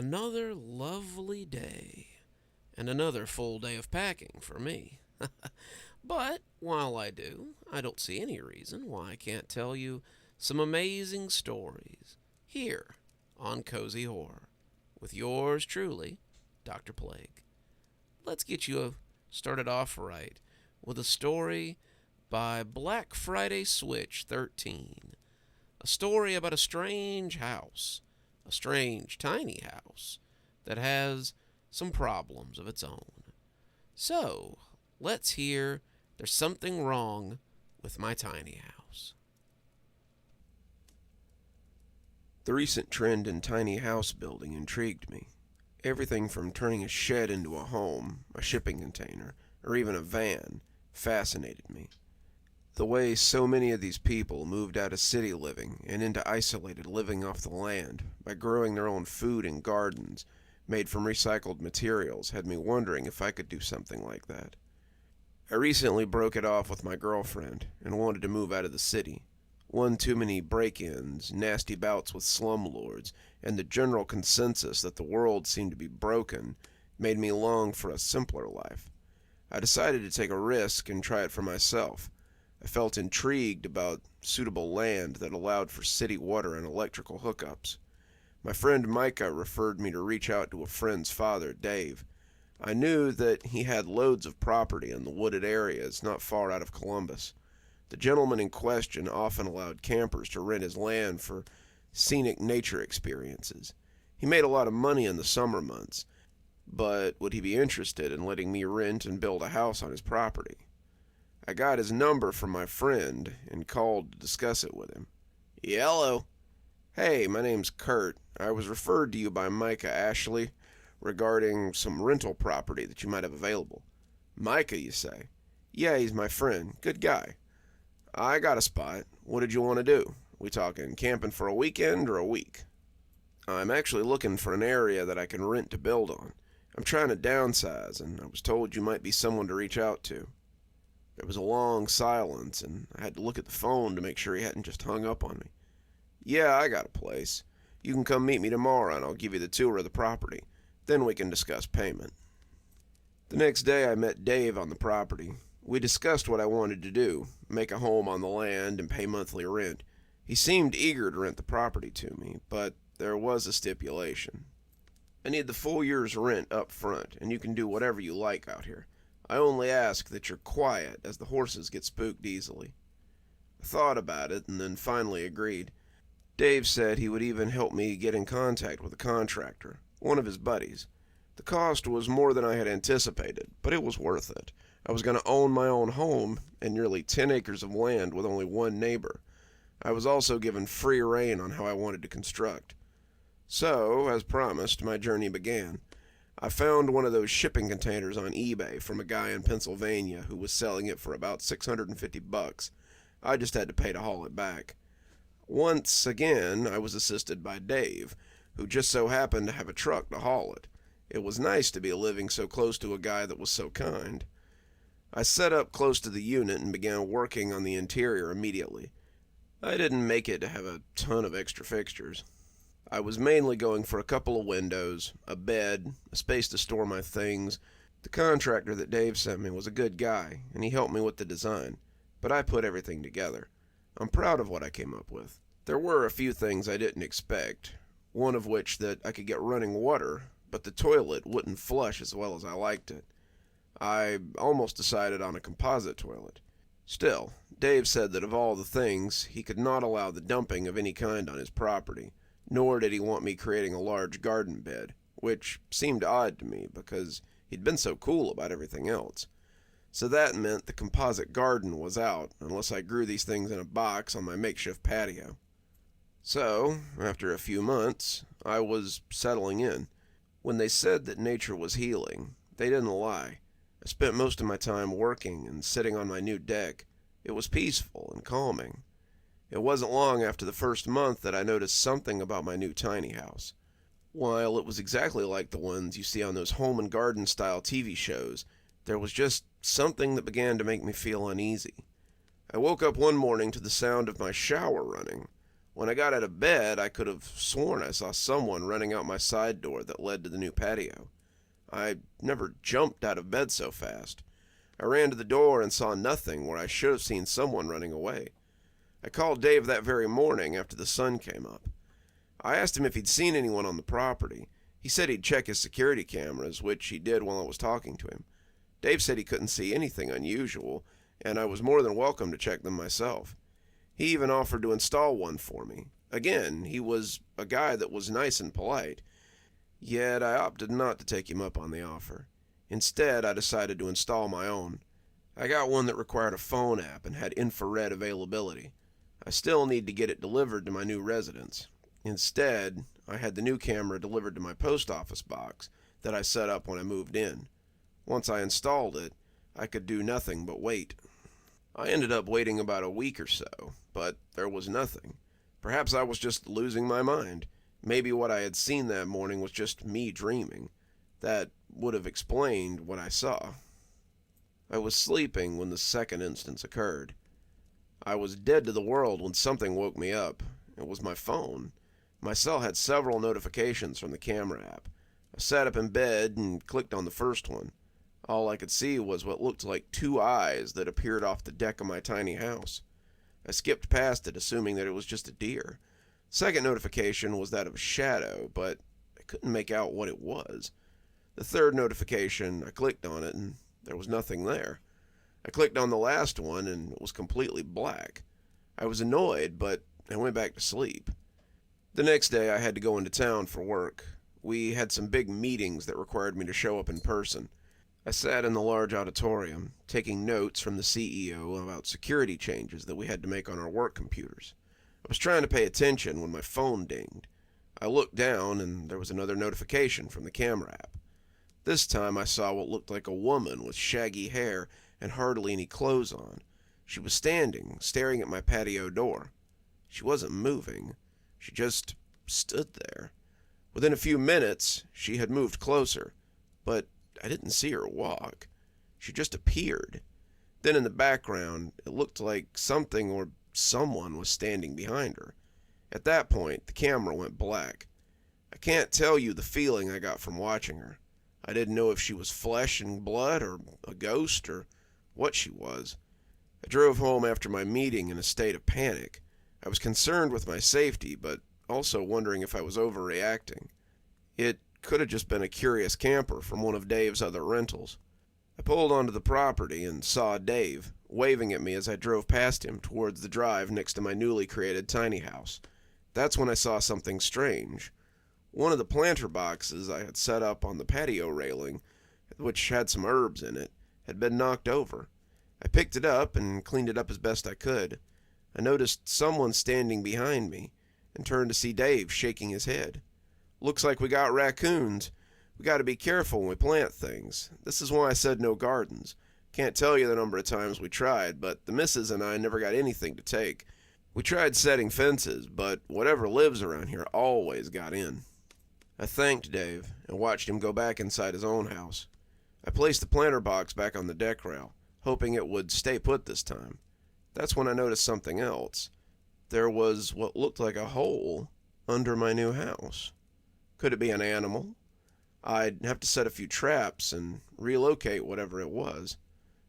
Another lovely day, and another full day of packing for me. But while I do, I don't see any reason why I can't tell you some amazing stories here on Cozy Horror with yours truly, Dr. Plague. Let's get you started off right with a story by Black Friday Switch 13. A story about a strange house, a strange tiny house that has some problems of its own. So, let's hear There's Something Wrong with My Tiny House. The recent trend in tiny house building intrigued me. Everything from turning a shed into a home, a shipping container, or even a van fascinated me. The way so many of these people moved out of city living and into isolated living off the land by growing their own food in gardens made from recycled materials had me wondering if I could do something like that. I recently broke it off with my girlfriend and wanted to move out of the city. One too many break-ins, nasty bouts with slumlords, and the general consensus that the world seemed to be broken made me long for a simpler life. I decided to take a risk and try it for myself. I felt intrigued about suitable land that allowed for city water and electrical hookups. My friend Micah referred me to reach out to a friend's father, Dave. I knew that he had loads of property in the wooded areas not far out of Columbus. The gentleman in question often allowed campers to rent his land for scenic nature experiences. He made a lot of money in the summer months, but would he be interested in letting me rent and build a house on his property? I got his number from my friend and called to discuss it with him. Hello. Hey, my name's Kurt. I was referred to you by Micah Ashley regarding some rental property that you might have available. Micah, you say? Yeah, he's my friend. Good guy. I got a spot. What did you want to do? We talking camping for a weekend or a week? I'm actually looking for an area that I can rent to build on. I'm trying to downsize, and I was told you might be someone to reach out to. There was a long silence, and I had to look at the phone to make sure he hadn't just hung up on me. Yeah, I got a place. You can come meet me tomorrow, and I'll give you the tour of the property. Then we can discuss payment. The next day I met Dave on the property. We discussed what I wanted to do, make a home on the land and pay monthly rent. He seemed eager to rent the property to me, but there was a stipulation. I need the full year's rent up front, and you can do whatever you like out here. I only ask that you're quiet, as the horses get spooked easily. I thought about it and then finally agreed. Dave said he would even help me get in contact with a contractor, one of his buddies. The cost was more than I had anticipated, but it was worth it. I was going to own my own home and nearly 10 acres of land with only one neighbor. I was also given free rein on how I wanted to construct. So, as promised, my journey began. I found one of those shipping containers on eBay from a guy in Pennsylvania who was selling it for about $650. I just had to pay to haul it back. Once again, I was assisted by Dave, who just so happened to have a truck to haul it. It was nice to be living so close to a guy that was so kind. I set up close to the unit and began working on the interior immediately. I didn't make it to have a ton of extra fixtures. I was mainly going for a couple of windows, a bed, a space to store my things. The contractor that Dave sent me was a good guy, and he helped me with the design, but I put everything together. I'm proud of what I came up with. There were a few things I didn't expect, one of which that I could get running water, but the toilet wouldn't flush as well as I liked it. I almost decided on a composite toilet. Still, Dave said that of all the things, he could not allow the dumping of any kind on his property, nor did he want me creating a large garden bed, which seemed odd to me because he'd been so cool about everything else. So that meant the composite garden was out, unless I grew these things in a box on my makeshift patio. So, after a few months, I was settling in. When they said that nature was healing, they didn't lie. I spent most of my time working and sitting on my new deck. It was peaceful and calming. It wasn't long after the first month that I noticed something about my new tiny house. While it was exactly like the ones you see on those home and garden style TV shows, there was just something that began to make me feel uneasy. I woke up one morning to the sound of my shower running. When I got out of bed, I could have sworn I saw someone running out my side door that led to the new patio. I never jumped out of bed so fast. I ran to the door and saw nothing where I should have seen someone running away. I called Dave that very morning after the sun came up. I asked him if he'd seen anyone on the property. He said he'd check his security cameras, which he did while I was talking to him. Dave said he couldn't see anything unusual, and I was more than welcome to check them myself. He even offered to install one for me. Again, he was a guy that was nice and polite. Yet I opted not to take him up on the offer. Instead, I decided to install my own. I got one that required a phone app and had infrared availability. I still need to get it delivered to my new residence. Instead, I had the new camera delivered to my post office box that I set up when I moved in. Once I installed it, I could do nothing but wait. I ended up waiting about a week or so, but there was nothing. Perhaps I was just losing my mind. Maybe what I had seen that morning was just me dreaming. That would have explained what I saw. I was sleeping when the second instance occurred. I was dead to the world when something woke me up. It was my phone. My cell had several notifications from the camera app. I sat up in bed and clicked on the first one. All I could see was what looked like two eyes that appeared off the deck of my tiny house. I skipped past it, assuming that it was just a deer. Second notification was that of a shadow, but I couldn't make out what it was. The third notification, I clicked on it, and there was nothing there. I clicked on the last one, and it was completely black. I was annoyed, but I went back to sleep. The next day, I had to go into town for work. We had some big meetings that required me to show up in person. I sat in the large auditorium, taking notes from the CEO about security changes that we had to make on our work computers. I was trying to pay attention when my phone dinged. I looked down, and there was another notification from the camera app. This time I saw what looked like a woman with shaggy hair and hardly any clothes on. She was standing, staring at my patio door. She wasn't moving. She just stood there. Within a few minutes, she had moved closer, but I didn't see her walk. She just appeared. Then in the background, it looked like something or someone was standing behind her. At that point, the camera went black. I can't tell you the feeling I got from watching her. I didn't know if she was flesh and blood or a ghost or what she was. I drove home after my meeting in a state of panic. I was concerned with my safety, but also wondering if I was overreacting. It could have just been a curious camper from one of Dave's other rentals. I pulled onto the property and saw Dave, waving at me as I drove past him towards the drive next to my newly created tiny house. That's when I saw something strange. One of the planter boxes I had set up on the patio railing, which had some herbs in it, had been knocked over. I picked it up and cleaned it up as best I could. I noticed someone standing behind me and turned to see Dave shaking his head. "Looks like we got raccoons. We got to be careful when we plant things. This is why I said no gardens. Can't tell you the number of times we tried, but the missus and I never got anything to take. We tried setting fences, but whatever lives around here always got in." I thanked Dave and watched him go back inside his own house. I placed the planter box back on the deck rail, hoping it would stay put this time. That's when I noticed something else. There was what looked like a hole under my new house. Could it be an animal? I'd have to set a few traps and relocate whatever it was.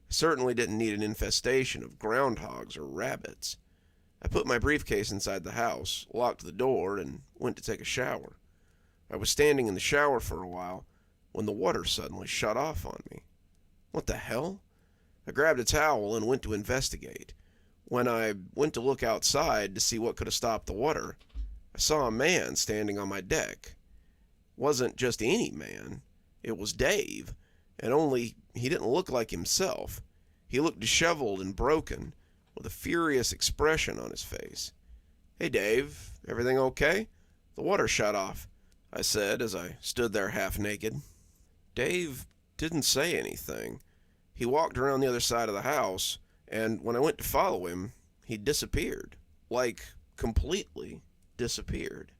I certainly didn't need an infestation of groundhogs or rabbits. I put my briefcase inside the house, locked the door, and went to take a shower. I was standing in the shower for a while when the water suddenly shut off on me. What the hell? I grabbed a towel and went to investigate. When I went to look outside to see what could have stopped the water, I saw a man standing on my deck. Wasn't just any man. It was Dave, and only he didn't look like himself. He looked disheveled and broken, with a furious expression on his face. "Hey, Dave, everything okay? The water shut off," I said as I stood there half naked. Dave didn't say anything. He walked around the other side of the house, and when I went to follow him, he disappeared. Like, completely disappeared.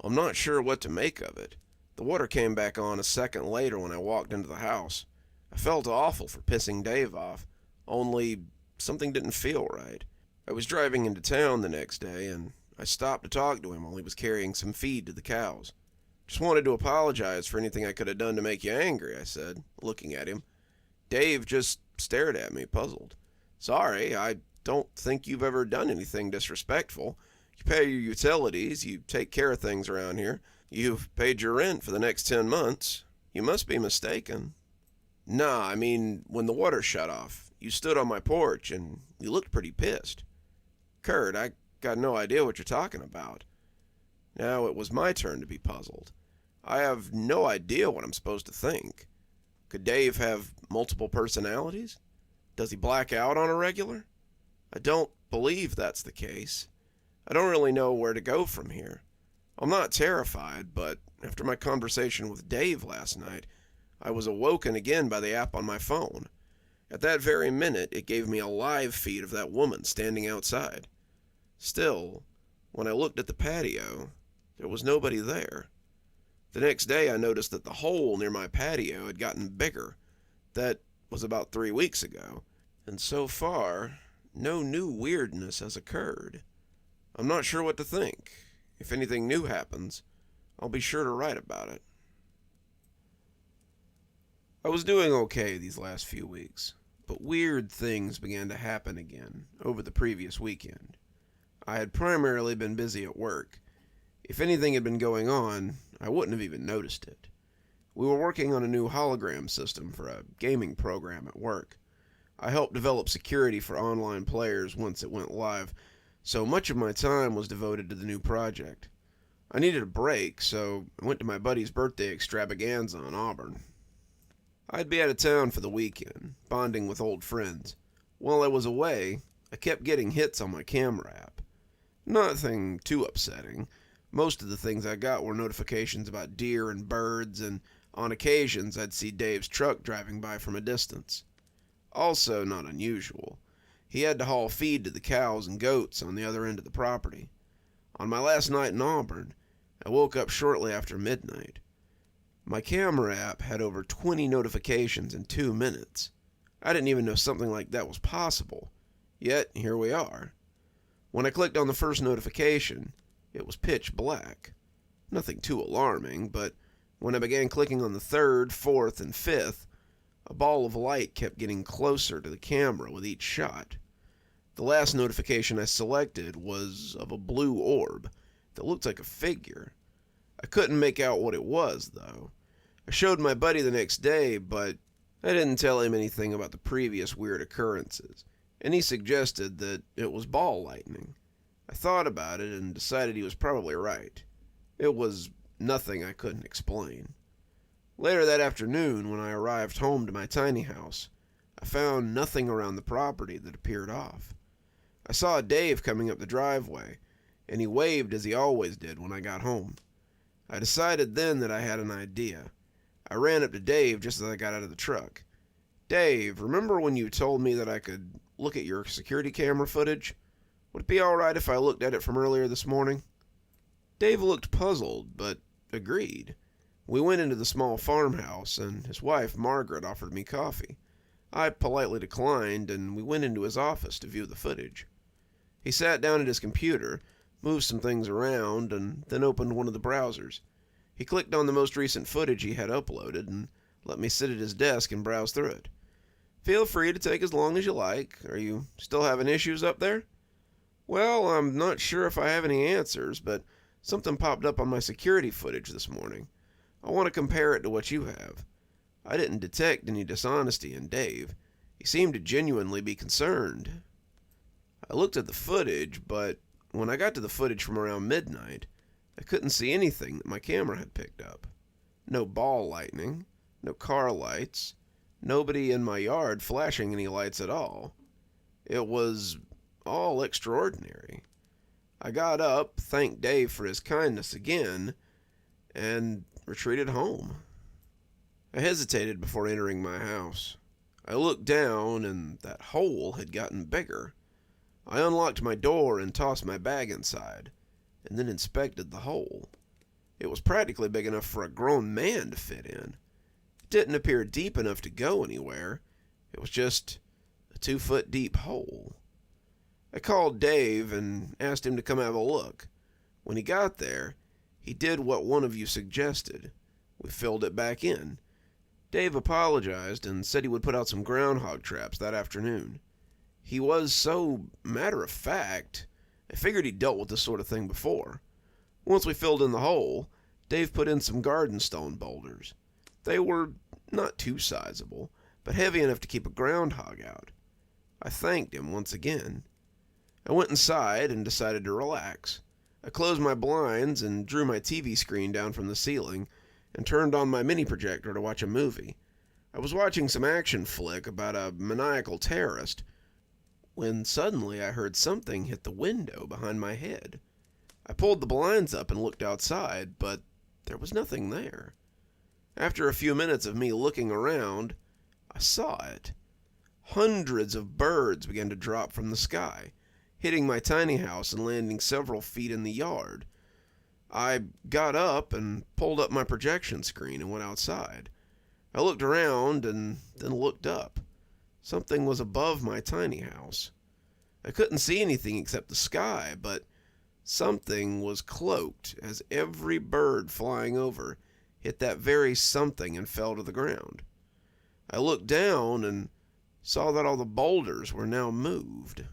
I'm not sure what to make of it. The water came back on a second later when I walked into the house. I felt awful for pissing Dave off, only something didn't feel right. I was driving into town the next day, and I stopped to talk to him while he was carrying some feed to the cows. Just wanted to apologize for anything I could have done to make you angry, I said, looking at him. Dave just stared at me, puzzled. Sorry, I don't think you've ever done anything disrespectful. You pay your utilities, you take care of things around here. You've paid your rent for the next 10 months. You must be mistaken. Nah, I mean, when the water shut off, you stood on my porch and you looked pretty pissed. Kurt, I got no idea what you're talking about. Now it was my turn to be puzzled. I have no idea what I'm supposed to think. Could Dave have multiple personalities? Does he black out on a regular? I don't believe that's the case. I don't really know where to go from here. I'm not terrified, but after my conversation with Dave last night, I was awoken again by the app on my phone. At that very minute, it gave me a live feed of that woman standing outside. Still, when I looked at the patio, there was nobody there. The next day, I noticed that the hole near my patio had gotten bigger. That was about 3 weeks ago, and so far, no new weirdness has occurred. I'm not sure what to think. If anything new happens, I'll be sure to write about it. I was doing okay these last few weeks, but weird things began to happen again over the previous weekend. I had primarily been busy at work. If anything had been going on, I wouldn't have even noticed it. We were working on a new hologram system for a gaming program at work. I helped develop security for online players once it went live, so much of my time was devoted to the new project. I needed a break, so I went to my buddy's birthday extravaganza in Auburn. I'd be out of town for the weekend, bonding with old friends. While I was away, I kept getting hits on my camera app. Nothing too upsetting. Most of the things I got were notifications about deer and birds, and on occasions I'd see Dave's truck driving by from a distance. Also not unusual. He had to haul feed to the cows and goats on the other end of the property. On my last night in Auburn, I woke up shortly after midnight. My camera app had over 20 notifications in 2 minutes. I didn't even know something like that was possible. Yet, here we are. When I clicked on the first notification, it was pitch black. Nothing too alarming, but when I began clicking on the third, fourth, and fifth, a ball of light kept getting closer to the camera with each shot. The last notification I selected was of a blue orb that looked like a figure. I couldn't make out what it was, though. I showed my buddy the next day, but I didn't tell him anything about the previous weird occurrences, and he suggested that it was ball lightning. I thought about it and decided he was probably right. It was nothing I couldn't explain. Later that afternoon, when I arrived home to my tiny house, I found nothing around the property that appeared off. I saw Dave coming up the driveway, and he waved as he always did when I got home. I decided then that I had an idea. I ran up to Dave just as I got out of the truck. Dave, remember when you told me that I could look at your security camera footage? Would it be alright if I looked at it from earlier this morning? Dave looked puzzled, but agreed. We went into the small farmhouse, and his wife, Margaret, offered me coffee. I politely declined, and we went into his office to view the footage. He sat down at his computer, moved some things around, and then opened one of the browsers. He clicked on the most recent footage he had uploaded, and let me sit at his desk and browse through it. Feel free to take as long as you like. Are you still having issues up there? Well, I'm not sure if I have any answers, but something popped up on my security footage this morning. I want to compare it to what you have. I didn't detect any dishonesty in Dave. He seemed to genuinely be concerned. I looked at the footage, but when I got to the footage from around midnight, I couldn't see anything that my camera had picked up. No ball lightning, no car lights, nobody in my yard flashing any lights at all. It was all extraordinary. I got up, thanked Dave for his kindness again, and retreated home. I hesitated before entering my house. I looked down, and that hole had gotten bigger. I unlocked my door and tossed my bag inside, and then inspected the hole. It was practically big enough for a grown man to fit in. It didn't appear deep enough to go anywhere. It was just a 2-foot deep hole. I called Dave and asked him to come have a look. When he got there, he did what one of you suggested. We filled it back in. Dave apologized and said he would put out some groundhog traps that afternoon. He was so matter-of-fact, I figured he'd dealt with this sort of thing before. Once we filled in the hole, Dave put in some garden stone boulders. They were not too sizable, but heavy enough to keep a groundhog out. I thanked him once again. I went inside and decided to relax. I closed my blinds and drew my TV screen down from the ceiling and turned on my mini projector to watch a movie. I was watching some action flick about a maniacal terrorist when suddenly I heard something hit the window behind my head. I pulled the blinds up and looked outside, but there was nothing there. After a few minutes of me looking around, I saw it. Hundreds of birds began to drop from the sky, hitting my tiny house and landing several feet in the yard. I got up and pulled up my projection screen and went outside. I looked around and then looked up. Something was above my tiny house. I couldn't see anything except the sky, but something was cloaked as every bird flying over hit that very something and fell to the ground. I looked down and saw that all the boulders were now moved.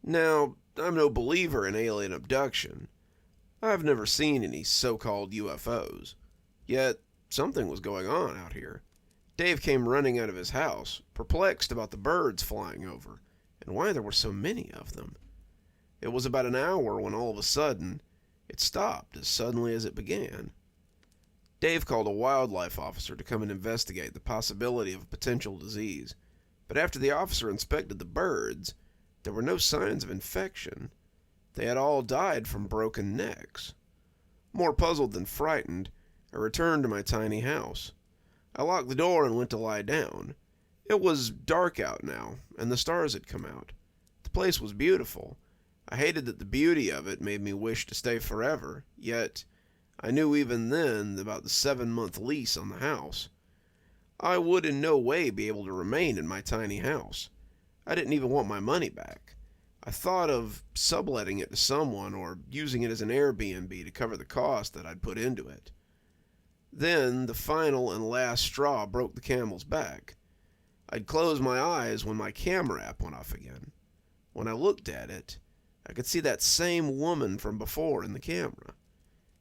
Now, I'm no believer in alien abduction. I've never seen any so-called UFOs. Yet, something was going on out here. Dave came running out of his house, perplexed about the birds flying over, and why there were so many of them. It was about an hour when all of a sudden, it stopped as suddenly as it began. Dave called a wildlife officer to come and investigate the possibility of a potential disease, but after the officer inspected the birds, there were no signs of infection. They had all died from broken necks. More puzzled than frightened, I returned to my tiny house. I locked the door and went to lie down. It was dark out now, and the stars had come out. The place was beautiful. I hated that the beauty of it made me wish to stay forever, yet I knew even then about the 7-month lease on the house. I would in no way be able to remain in my tiny house. I didn't even want my money back. I thought of subletting it to someone or using it as an Airbnb to cover the cost that I'd put into it. Then the final and last straw broke the camel's back. I'd closed my eyes when my camera app went off again. When I looked at it, I could see that same woman from before in the camera.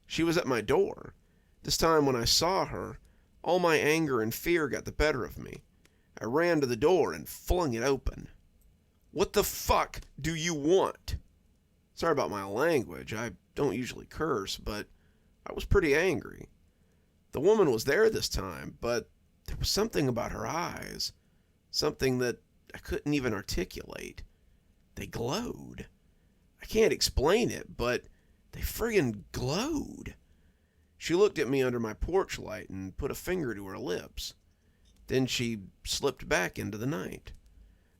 She was at my door. This time when I saw her, all my anger and fear got the better of me. I ran to the door and flung it open. "What the fuck do you want?" Sorry about my language. I don't usually curse, but I was pretty angry. The woman was there this time, but there was something about her eyes. Something that I couldn't even articulate. They glowed. I can't explain it, but they friggin' glowed. She looked at me under my porch light and put a finger to her lips. Then she slipped back into the night.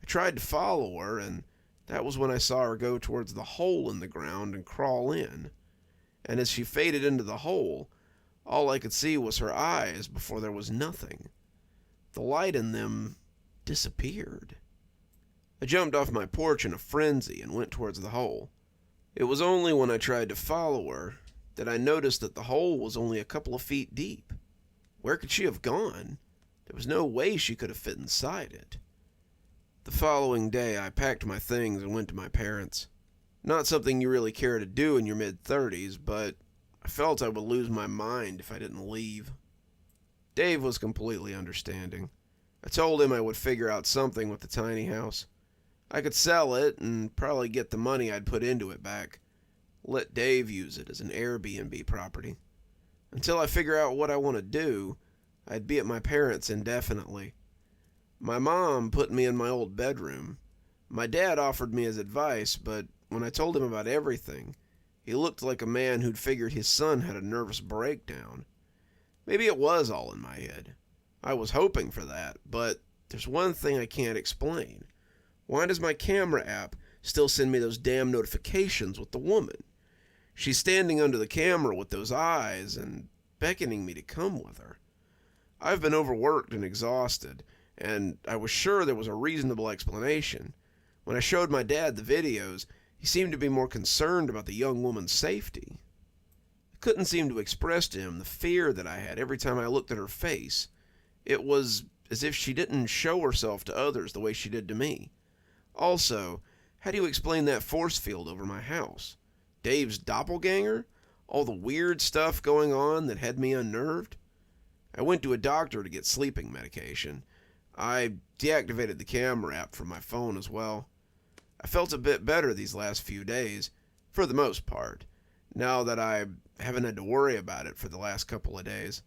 I tried to follow her, and that was when I saw her go towards the hole in the ground and crawl in. And as she faded into the hole, all I could see was her eyes before there was nothing. The light in them disappeared. I jumped off my porch in a frenzy and went towards the hole. It was only when I tried to follow her that I noticed that the hole was only a couple of feet deep. Where could she have gone? There was no way she could have fit inside it. The following day, I packed my things and went to my parents. Not something you really care to do in your mid-30s, but I felt I would lose my mind if I didn't leave. Dave was completely understanding. I told him I would figure out something with the tiny house. I could sell it and probably get the money I'd put into it back. Let Dave use it as an Airbnb property. Until I figure out what I want to do, I'd be at my parents' indefinitely. My mom put me in my old bedroom. My dad offered me his advice, but when I told him about everything, he looked like a man who'd figured his son had a nervous breakdown. Maybe it was all in my head. I was hoping for that, but there's one thing I can't explain. Why does my camera app still send me those damn notifications with the woman? She's standing under the camera with those eyes and beckoning me to come with her. I've been overworked and exhausted, and I was sure there was a reasonable explanation. When I showed my dad the videos, he seemed to be more concerned about the young woman's safety. I couldn't seem to express to him the fear that I had every time I looked at her face. It was as if she didn't show herself to others the way she did to me. Also, how do you explain that force field over my house? Dave's doppelganger? All the weird stuff going on that had me unnerved? I went to a doctor to get sleeping medication. I deactivated the camera app from my phone as well. I felt a bit better these last few days, for the most part, now that I haven't had to worry about it for the last couple of days.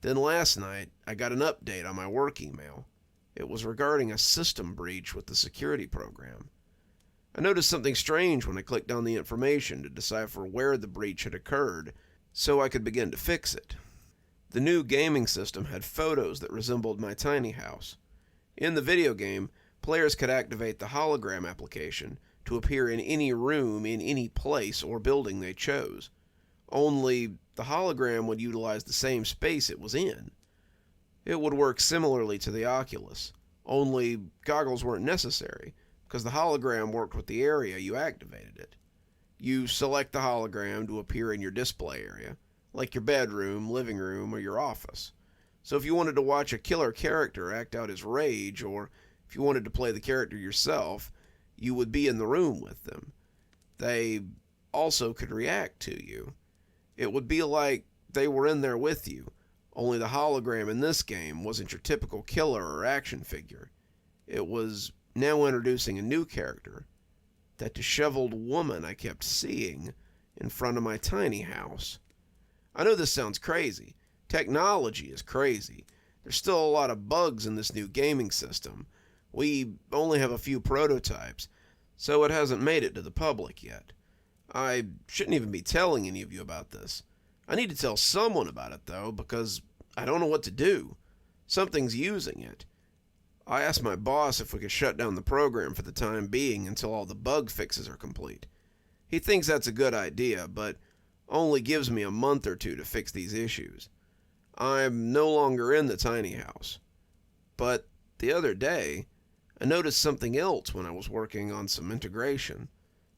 Then last night, I got an update on my work email. It was regarding a system breach with the security program. I noticed something strange when I clicked on the information to decipher where the breach had occurred, so I could begin to fix it. The new gaming system had photos that resembled my tiny house. In the video game, players could activate the hologram application to appear in any room in any place or building they chose. Only the hologram would utilize the same space it was in. It would work similarly to the Oculus, only goggles weren't necessary because the hologram worked with the area you activated it. You select the hologram to appear in your display area, like your bedroom, living room, or your office. So if you wanted to watch a killer character act out his rage, or if you wanted to play the character yourself, you would be in the room with them. They also could react to you. It would be like they were in there with you, only the hologram in this game wasn't your typical killer or action figure. It was now introducing a new character, that disheveled woman I kept seeing in front of my tiny house. I know this sounds crazy. Technology is crazy. There's still a lot of bugs in this new gaming system. We only have a few prototypes, so it hasn't made it to the public yet. I shouldn't even be telling any of you about this. I need to tell someone about it, though, because I don't know what to do. Something's using it. I asked my boss if we could shut down the program for the time being until all the bug fixes are complete. He thinks that's a good idea, but only gives me a month or two to fix these issues. I'm no longer in the tiny house. But the other day, I noticed something else when I was working on some integration.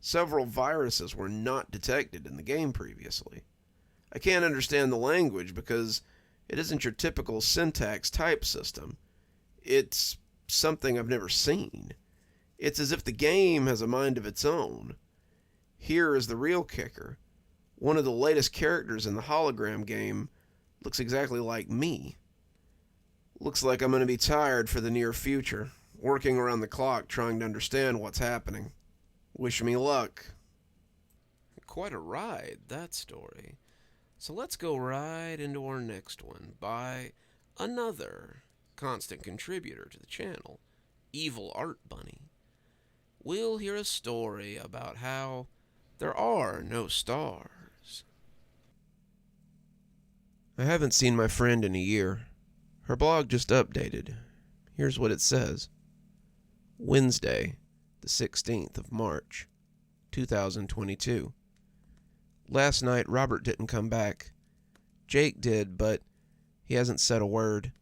Several viruses were not detected in the game previously. I can't understand the language because it isn't your typical syntax type system. It's something I've never seen. It's as if the game has a mind of its own. Here is the real kicker. One of the latest characters in the hologram game looks exactly like me. Looks like I'm going to be tired for the near future, working around the clock trying to understand what's happening. Wish me luck. Quite a ride, that story. So let's go right into our next one by another constant contributor to the channel, evilartbunny. We'll hear a story about how there are no stars. I haven't seen my friend in a year. Her blog just updated. Here's what it says. Wednesday, the 16th of March, 2022. Last night, Robert didn't come back. Jake did, but he hasn't said a word.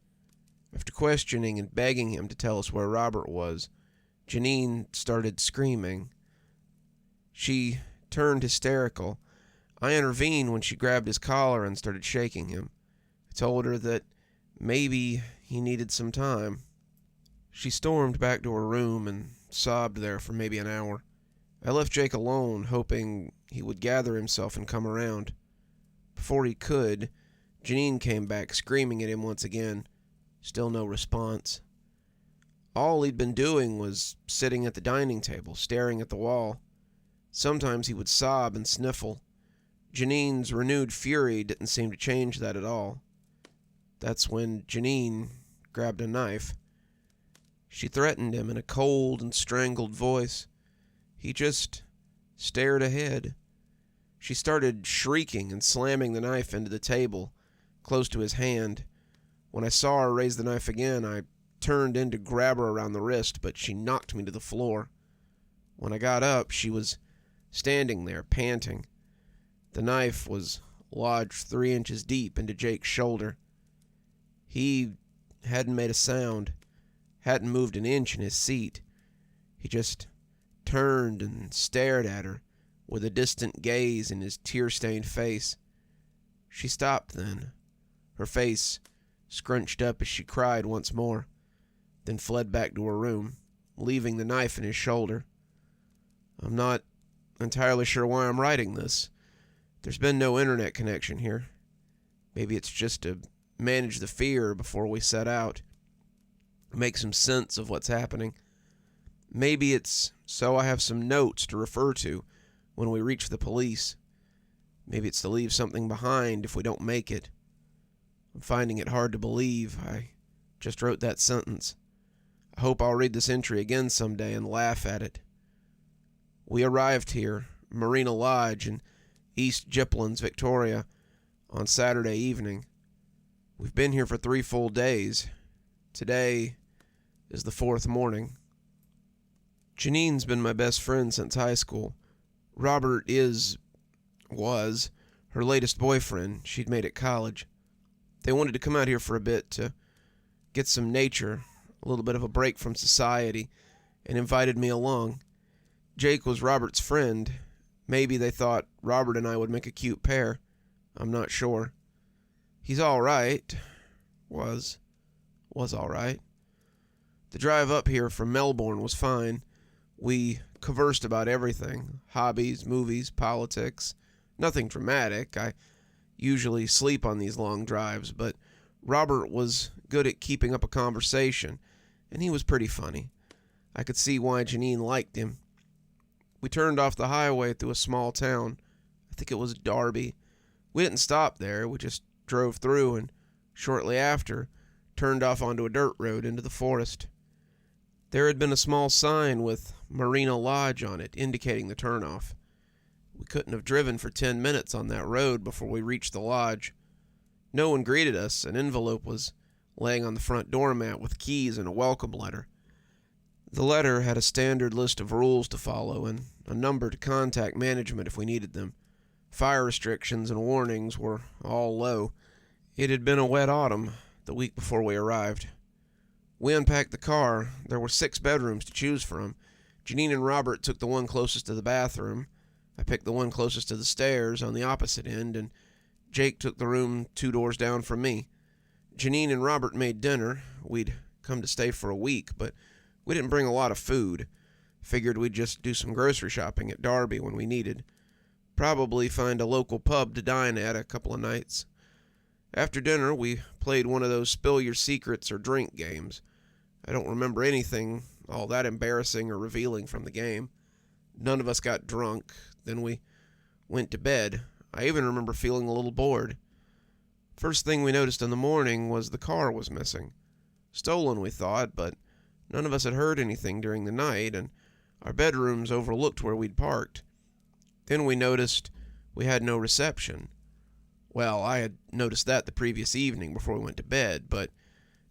After questioning and begging him to tell us where Robert was, Janine started screaming. She turned hysterical. I intervened when she grabbed his collar and started shaking him. I told her that maybe he needed some time. She stormed back to her room and sobbed there for maybe an hour. I left Jake alone, hoping he would gather himself and come around. Before he could, Janine came back screaming at him once again. Still no response. All he'd been doing was sitting at the dining table, staring at the wall. Sometimes he would sob and sniffle. Janine's renewed fury didn't seem to change that at all. That's when Janine grabbed a knife. She threatened him in a cold and strangled voice. He just stared ahead. She started shrieking and slamming the knife into the table, close to his hand. When I saw her raise the knife again, I turned in to grab her around the wrist, but she knocked me to the floor. When I got up, she was standing there, panting. The knife was lodged 3 inches deep into Jake's shoulder. He hadn't made a sound, hadn't moved an inch in his seat. He just turned and stared at her with a distant gaze in his tear-stained face. She stopped then, her face scrunched up as she cried once more, then fled back to her room, leaving the knife in his shoulder. I'm not entirely sure why I'm writing this. There's been no internet connection here. Maybe it's just to manage the fear before we set out, make some sense of what's happening. Maybe it's so I have some notes to refer to when we reach the police. Maybe it's to leave something behind if we don't make it. I'm finding it hard to believe I just wrote that sentence. I hope I'll read this entry again someday and laugh at it. We arrived here, Marina Lodge in East Giplin's, Victoria, on Saturday evening. We've been here for 3 full days. Today is the 4th morning. Janine's been my best friend since high school. Robert was her latest boyfriend she'd made at college. They wanted to come out here for a bit to get some nature, a little bit of a break from society, and invited me along. Jake was Robert's friend. Maybe they thought Robert and I would make a cute pair. I'm not sure. He's all right. Was all right. The drive up here from Melbourne was fine. We conversed about everything. Hobbies, movies, politics. Nothing dramatic. I usually sleep on these long drives, but Robert was good at keeping up a conversation, and he was pretty funny. I could see why Janine liked him. We turned off the highway through a small town. I think it was Derby. We didn't stop there. We just drove through and, shortly after, turned off onto a dirt road into the forest. There had been a small sign with Marina Lodge on it, indicating the turnoff. We couldn't have driven for 10 minutes on that road before we reached the lodge. No one greeted us. An envelope was laying on the front doormat with keys and a welcome letter. The letter had a standard list of rules to follow and a number to contact management if we needed them. Fire restrictions and warnings were all low. It had been a wet autumn the week before we arrived. We unpacked the car. There were 6 bedrooms to choose from. Janine and Robert took the one closest to the bathroom. I picked the one closest to the stairs on the opposite end, and Jake took the room 2 doors down from me. Janine and Robert made dinner. We'd come to stay for a week, but we didn't bring a lot of food. Figured we'd just do some grocery shopping at Derby when we needed. Probably find a local pub to dine at a couple of nights. After dinner, we played one of those spill your secrets or drink games. I don't remember anything all that embarrassing or revealing from the game. None of us got drunk. Then we went to bed. I even remember feeling a little bored. First thing we noticed in the morning was the car was missing. Stolen, we thought, but none of us had heard anything during the night, and our bedrooms overlooked where we'd parked. Then we noticed we had no reception. Well, I had noticed that the previous evening before we went to bed, but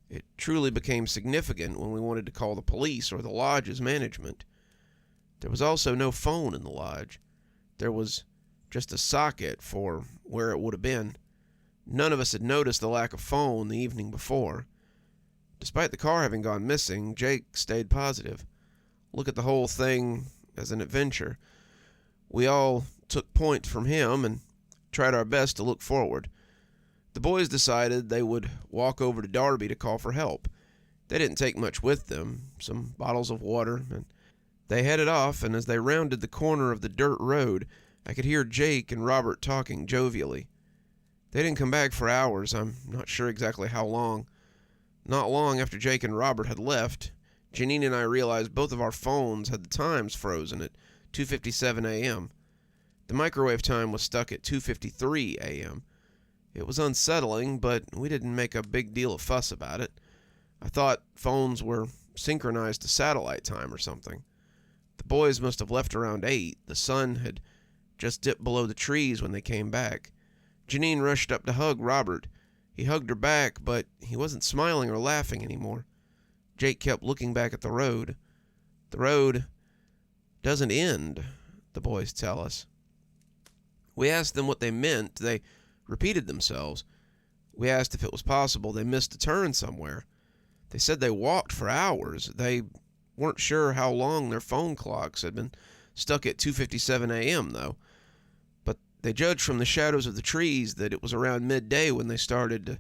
it truly became significant when we wanted to call the police or the lodge's management. There was also no phone in the lodge. There was just a socket for where it would have been. None of us had noticed the lack of phone the evening before. Despite the car having gone missing, Jake stayed positive. Look at the whole thing as an adventure. We all took point from him and tried our best to look forward. The boys decided they would walk over to Derby to call for help. They didn't take much with them, some bottles of water, and they headed off, and as they rounded the corner of the dirt road, I could hear Jake and Robert talking jovially. They didn't come back for hours. I'm not sure exactly how long. Not long after Jake and Robert had left, Janine and I realized both of our phones had the times frozen at 2:57 a.m. The microwave time was stuck at 2:53 a.m. It was unsettling, but we didn't make a big deal of fuss about it. I thought phones were synchronized to satellite time or something. The boys must have left around 8. The sun had just dipped below the trees when they came back. Janine rushed up to hug Robert. He hugged her back, but he wasn't smiling or laughing anymore. Jake kept looking back at the road. The road doesn't end, the boys tell us. We asked them what they meant. They repeated themselves. We asked if it was possible they missed a turn somewhere. They said they walked for hours. They weren't sure how long their phone clocks had been stuck at 2:57 a.m., though. But they judged from the shadows of the trees that it was around midday when they started to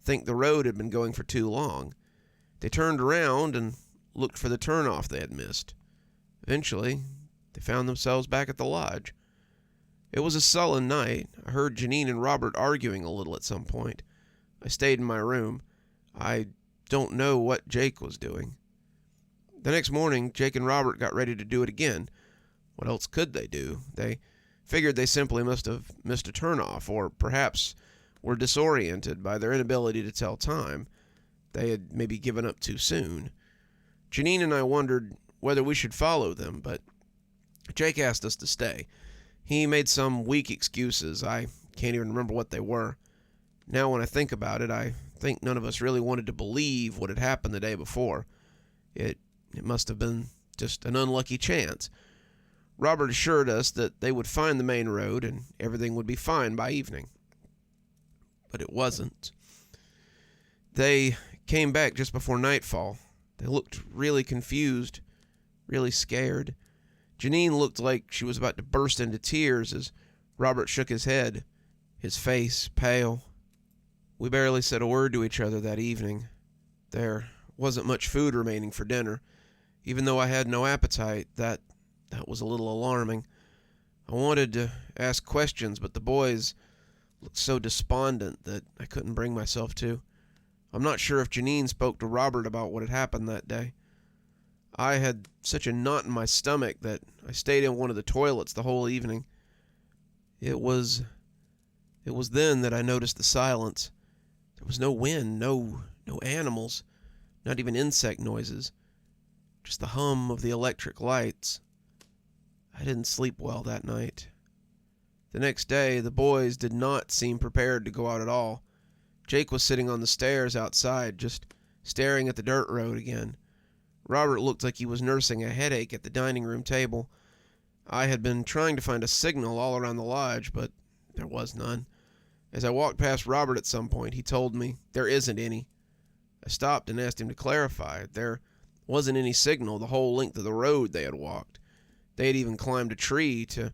think the road had been going for too long. They turned around and looked for the turnoff they had missed. Eventually, they found themselves back at the lodge. It was a sullen night. I heard Janine and Robert arguing a little at some point. I stayed in my room. I don't know what Jake was doing. The next morning, Jake and Robert got ready to do it again. What else could they do? They figured they simply must have missed a turnoff, or perhaps were disoriented by their inability to tell time. They had maybe given up too soon. Janine and I wondered whether we should follow them, but Jake asked us to stay. He made some weak excuses. I can't even remember what they were. Now when I think about it, I think none of us really wanted to believe what had happened the day before. It must have been just an unlucky chance. Robert assured us that they would find the main road and everything would be fine by evening. But it wasn't. They came back just before nightfall. They looked really confused, really scared. Janine looked like she was about to burst into tears as Robert shook his head, his face pale. We barely said a word to each other that evening. There wasn't much food remaining for dinner. Even though I had no appetite, that was a little alarming. I wanted to ask questions, but the boys looked so despondent that I couldn't bring myself to. I'm not sure if Janine spoke to Robert about what had happened that day. I had such a knot in my stomach that I stayed in one of the toilets the whole evening. It was then that I noticed the silence. There was no wind, no animals, not even insect noises, just the hum of the electric lights. I didn't sleep well that night. The next day, the boys did not seem prepared to go out at all. Jake was sitting on the stairs outside, just staring at the dirt road again. Robert looked like he was nursing a headache at the dining room table. I had been trying to find a signal all around the lodge, but there was none. As I walked past Robert at some point, he told me, "There isn't any." I stopped and asked him to clarify. There wasn't any signal the whole length of the road they had walked. They had even climbed a tree to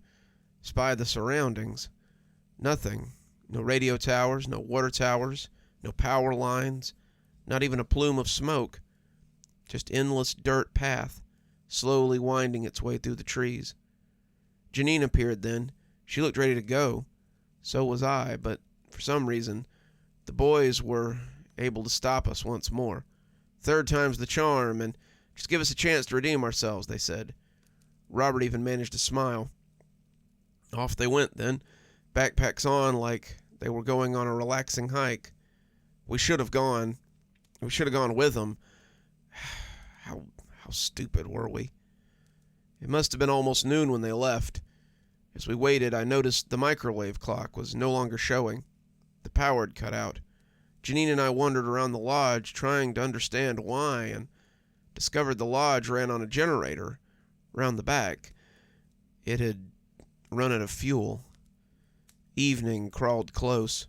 spy the surroundings. Nothing. No radio towers, no water towers, no power lines, not even a plume of smoke. Just endless dirt path, slowly winding its way through the trees. Janine appeared then. She looked ready to go. So was I, but for some reason, the boys were able to stop us once more. Third time's the charm, and just give us a chance to redeem ourselves, they said. Robert even managed to smile. Off they went then, backpacks on like they were going on a relaxing hike. We should have gone with them. How stupid were we? It must have been almost noon when they left. As we waited, I noticed the microwave clock was no longer showing. The power had cut out. Janine and I wandered around the lodge trying to understand why, and discovered the lodge ran on a generator around the back. It had run out of fuel. Evening crawled close.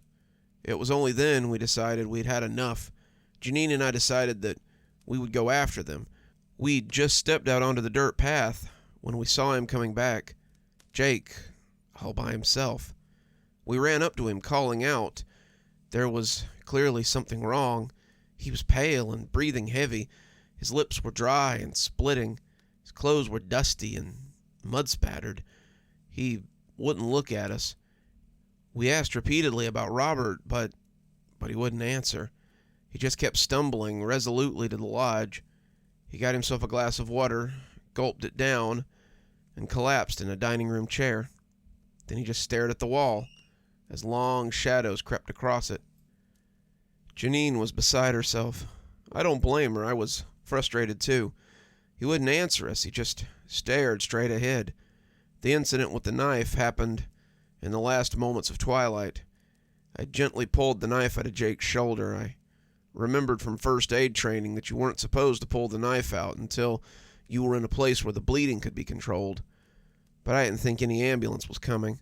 It was only then we decided we'd had enough. Janine and I decided that we would go after them. We'd just stepped out onto the dirt path when we saw him coming back. Jake, all by himself. We ran up to him, calling out. There was clearly something wrong. He was pale and breathing heavy. His lips were dry and splitting. His clothes were dusty and mud-spattered. He wouldn't look at us. We asked repeatedly about Robert, but he wouldn't answer. He just kept stumbling resolutely to the lodge. He got himself a glass of water, gulped it down, and collapsed in a dining room chair. Then he just stared at the wall as long shadows crept across it. Janine was beside herself. I don't blame her. I was frustrated too. He wouldn't answer us. He just stared straight ahead. The incident with the knife happened in the last moments of twilight. I gently pulled the knife out of Jake's shoulder. I remembered from first aid training that you weren't supposed to pull the knife out until you were in a place where the bleeding could be controlled. But I didn't think any ambulance was coming.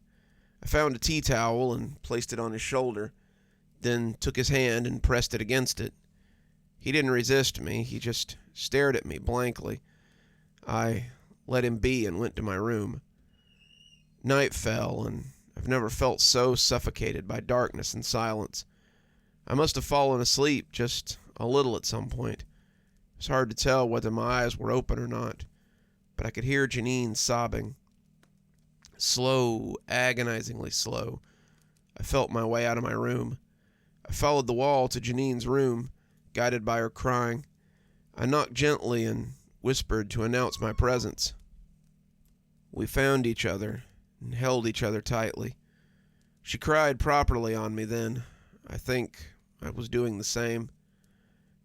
I found a tea towel and placed it on his shoulder, then took his hand and pressed it against it. He didn't resist me. He just stared at me blankly. I let him be and went to my room. Night fell, and I've never felt so suffocated by darkness and silence. I must have fallen asleep just a little at some point. It was hard to tell whether my eyes were open or not, but I could hear Janine sobbing. Slow, agonizingly slow, I felt my way out of my room. I followed the wall to Janine's room, guided by her crying. I knocked gently and whispered to announce my presence. We found each other and held each other tightly. She cried properly on me then. I think I was doing the same.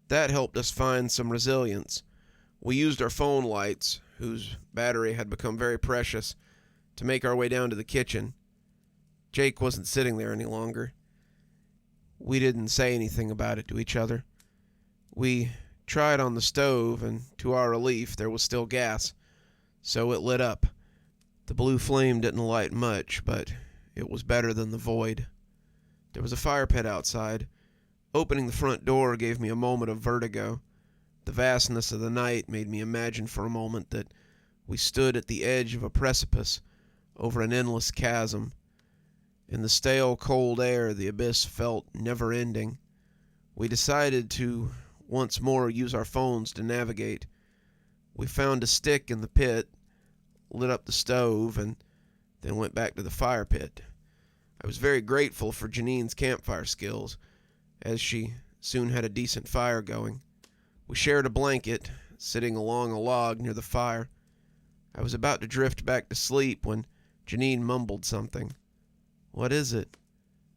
That helped us find some resilience. We used our phone lights, whose battery had become very precious, to make our way down to the kitchen. Jake wasn't sitting there any longer. We didn't say anything about it to each other. We tried on the stove, and to our relief, there was still gas, so it lit up. The blue flame didn't light much, but it was better than the void. There was a fire pit outside. Opening the front door gave me a moment of vertigo. The vastness of the night made me imagine for a moment that we stood at the edge of a precipice over an endless chasm. In the stale, cold air, the abyss felt never-ending. We decided to once more use our phones to navigate. We found a stick in the pit, lit up the stove, and then went back to the fire pit. I was very grateful for Janine's campfire skills, as she soon had a decent fire going. We shared a blanket, sitting along a log near the fire. I was about to drift back to sleep when Janine mumbled something. "What is it?"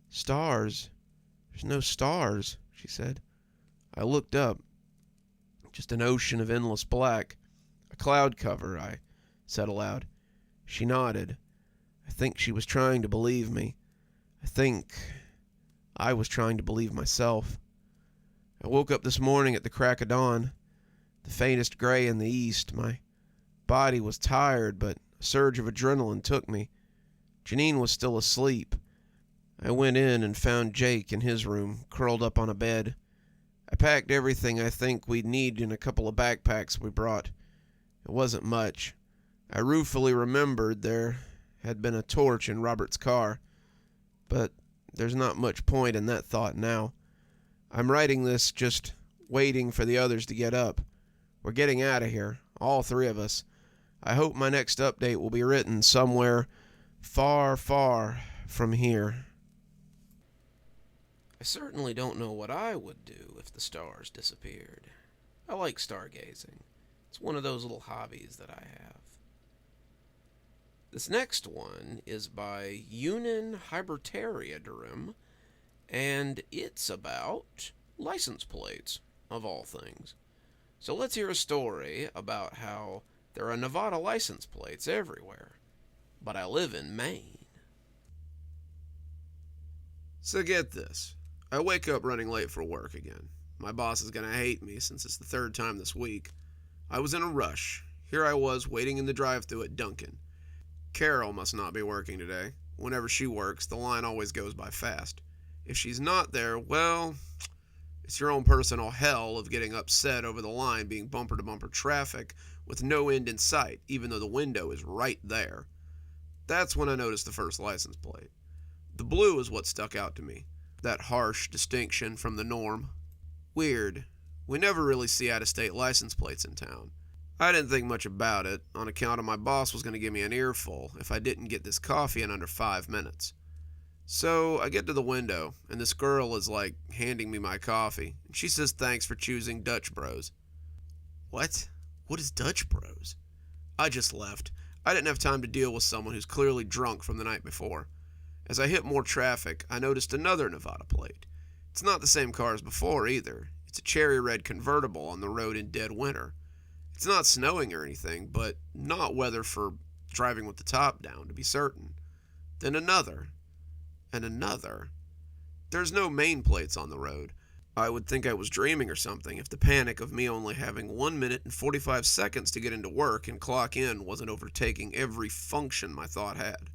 "Stars. There's no stars," she said. I looked up. "Just an ocean of endless black. A cloud cover," I said aloud. She nodded. I think she was trying to believe me. I think I was trying to believe myself. I woke up this morning at the crack of dawn, the faintest gray in the east. My body was tired, but a surge of adrenaline took me. Janine was still asleep. I went in and found Jake in his room, curled up on a bed. I packed everything I think we'd need in a couple of backpacks we brought. It wasn't much. I ruefully remembered there had been a torch in Robert's car, but there's not much point in that thought now. I'm writing this just waiting for the others to get up. We're getting out of here, all three of us. I hope my next update will be written somewhere far, far from here. I certainly don't know what I would do if the stars disappeared. I like stargazing. It's one of those little hobbies that I have. This next one is by Uninhibetedrmr, and it's about license plates, of all things. So let's hear a story about how there are Nevada license plates everywhere, but I live in Maine. So get this. I wake up running late for work again. My boss is going to hate me since it's the third time this week. I was in a rush. Here I was waiting in the drive-thru at Dunkin'. Carol must not be working today. Whenever she works, the line always goes by fast. If she's not there, well, it's your own personal hell of getting upset over the line being bumper-to-bumper traffic with no end in sight, even though the window is right there. That's when I noticed the first license plate. The blue is what stuck out to me. That harsh distinction from the norm. Weird. We never really see out-of-state license plates in town. I didn't think much about it, on account of my boss was going to give me an earful if I didn't get this coffee in under 5 minutes. So I get to the window, and this girl is like handing me my coffee, and she says thanks for choosing Dutch Bros. What? What is Dutch Bros? I just left. I didn't have time to deal with someone who's clearly drunk from the night before. As I hit more traffic, I noticed another Nevada plate. It's not the same car as before either. It's a cherry red convertible on the road in dead winter. It's not snowing or anything, but not weather for driving with the top down, to be certain. Then another. And another. There's no main plates on the road. I would think I was dreaming or something if the panic of me only having 1 minute and 45 seconds to get into work and clock in wasn't overtaking every function my thought had.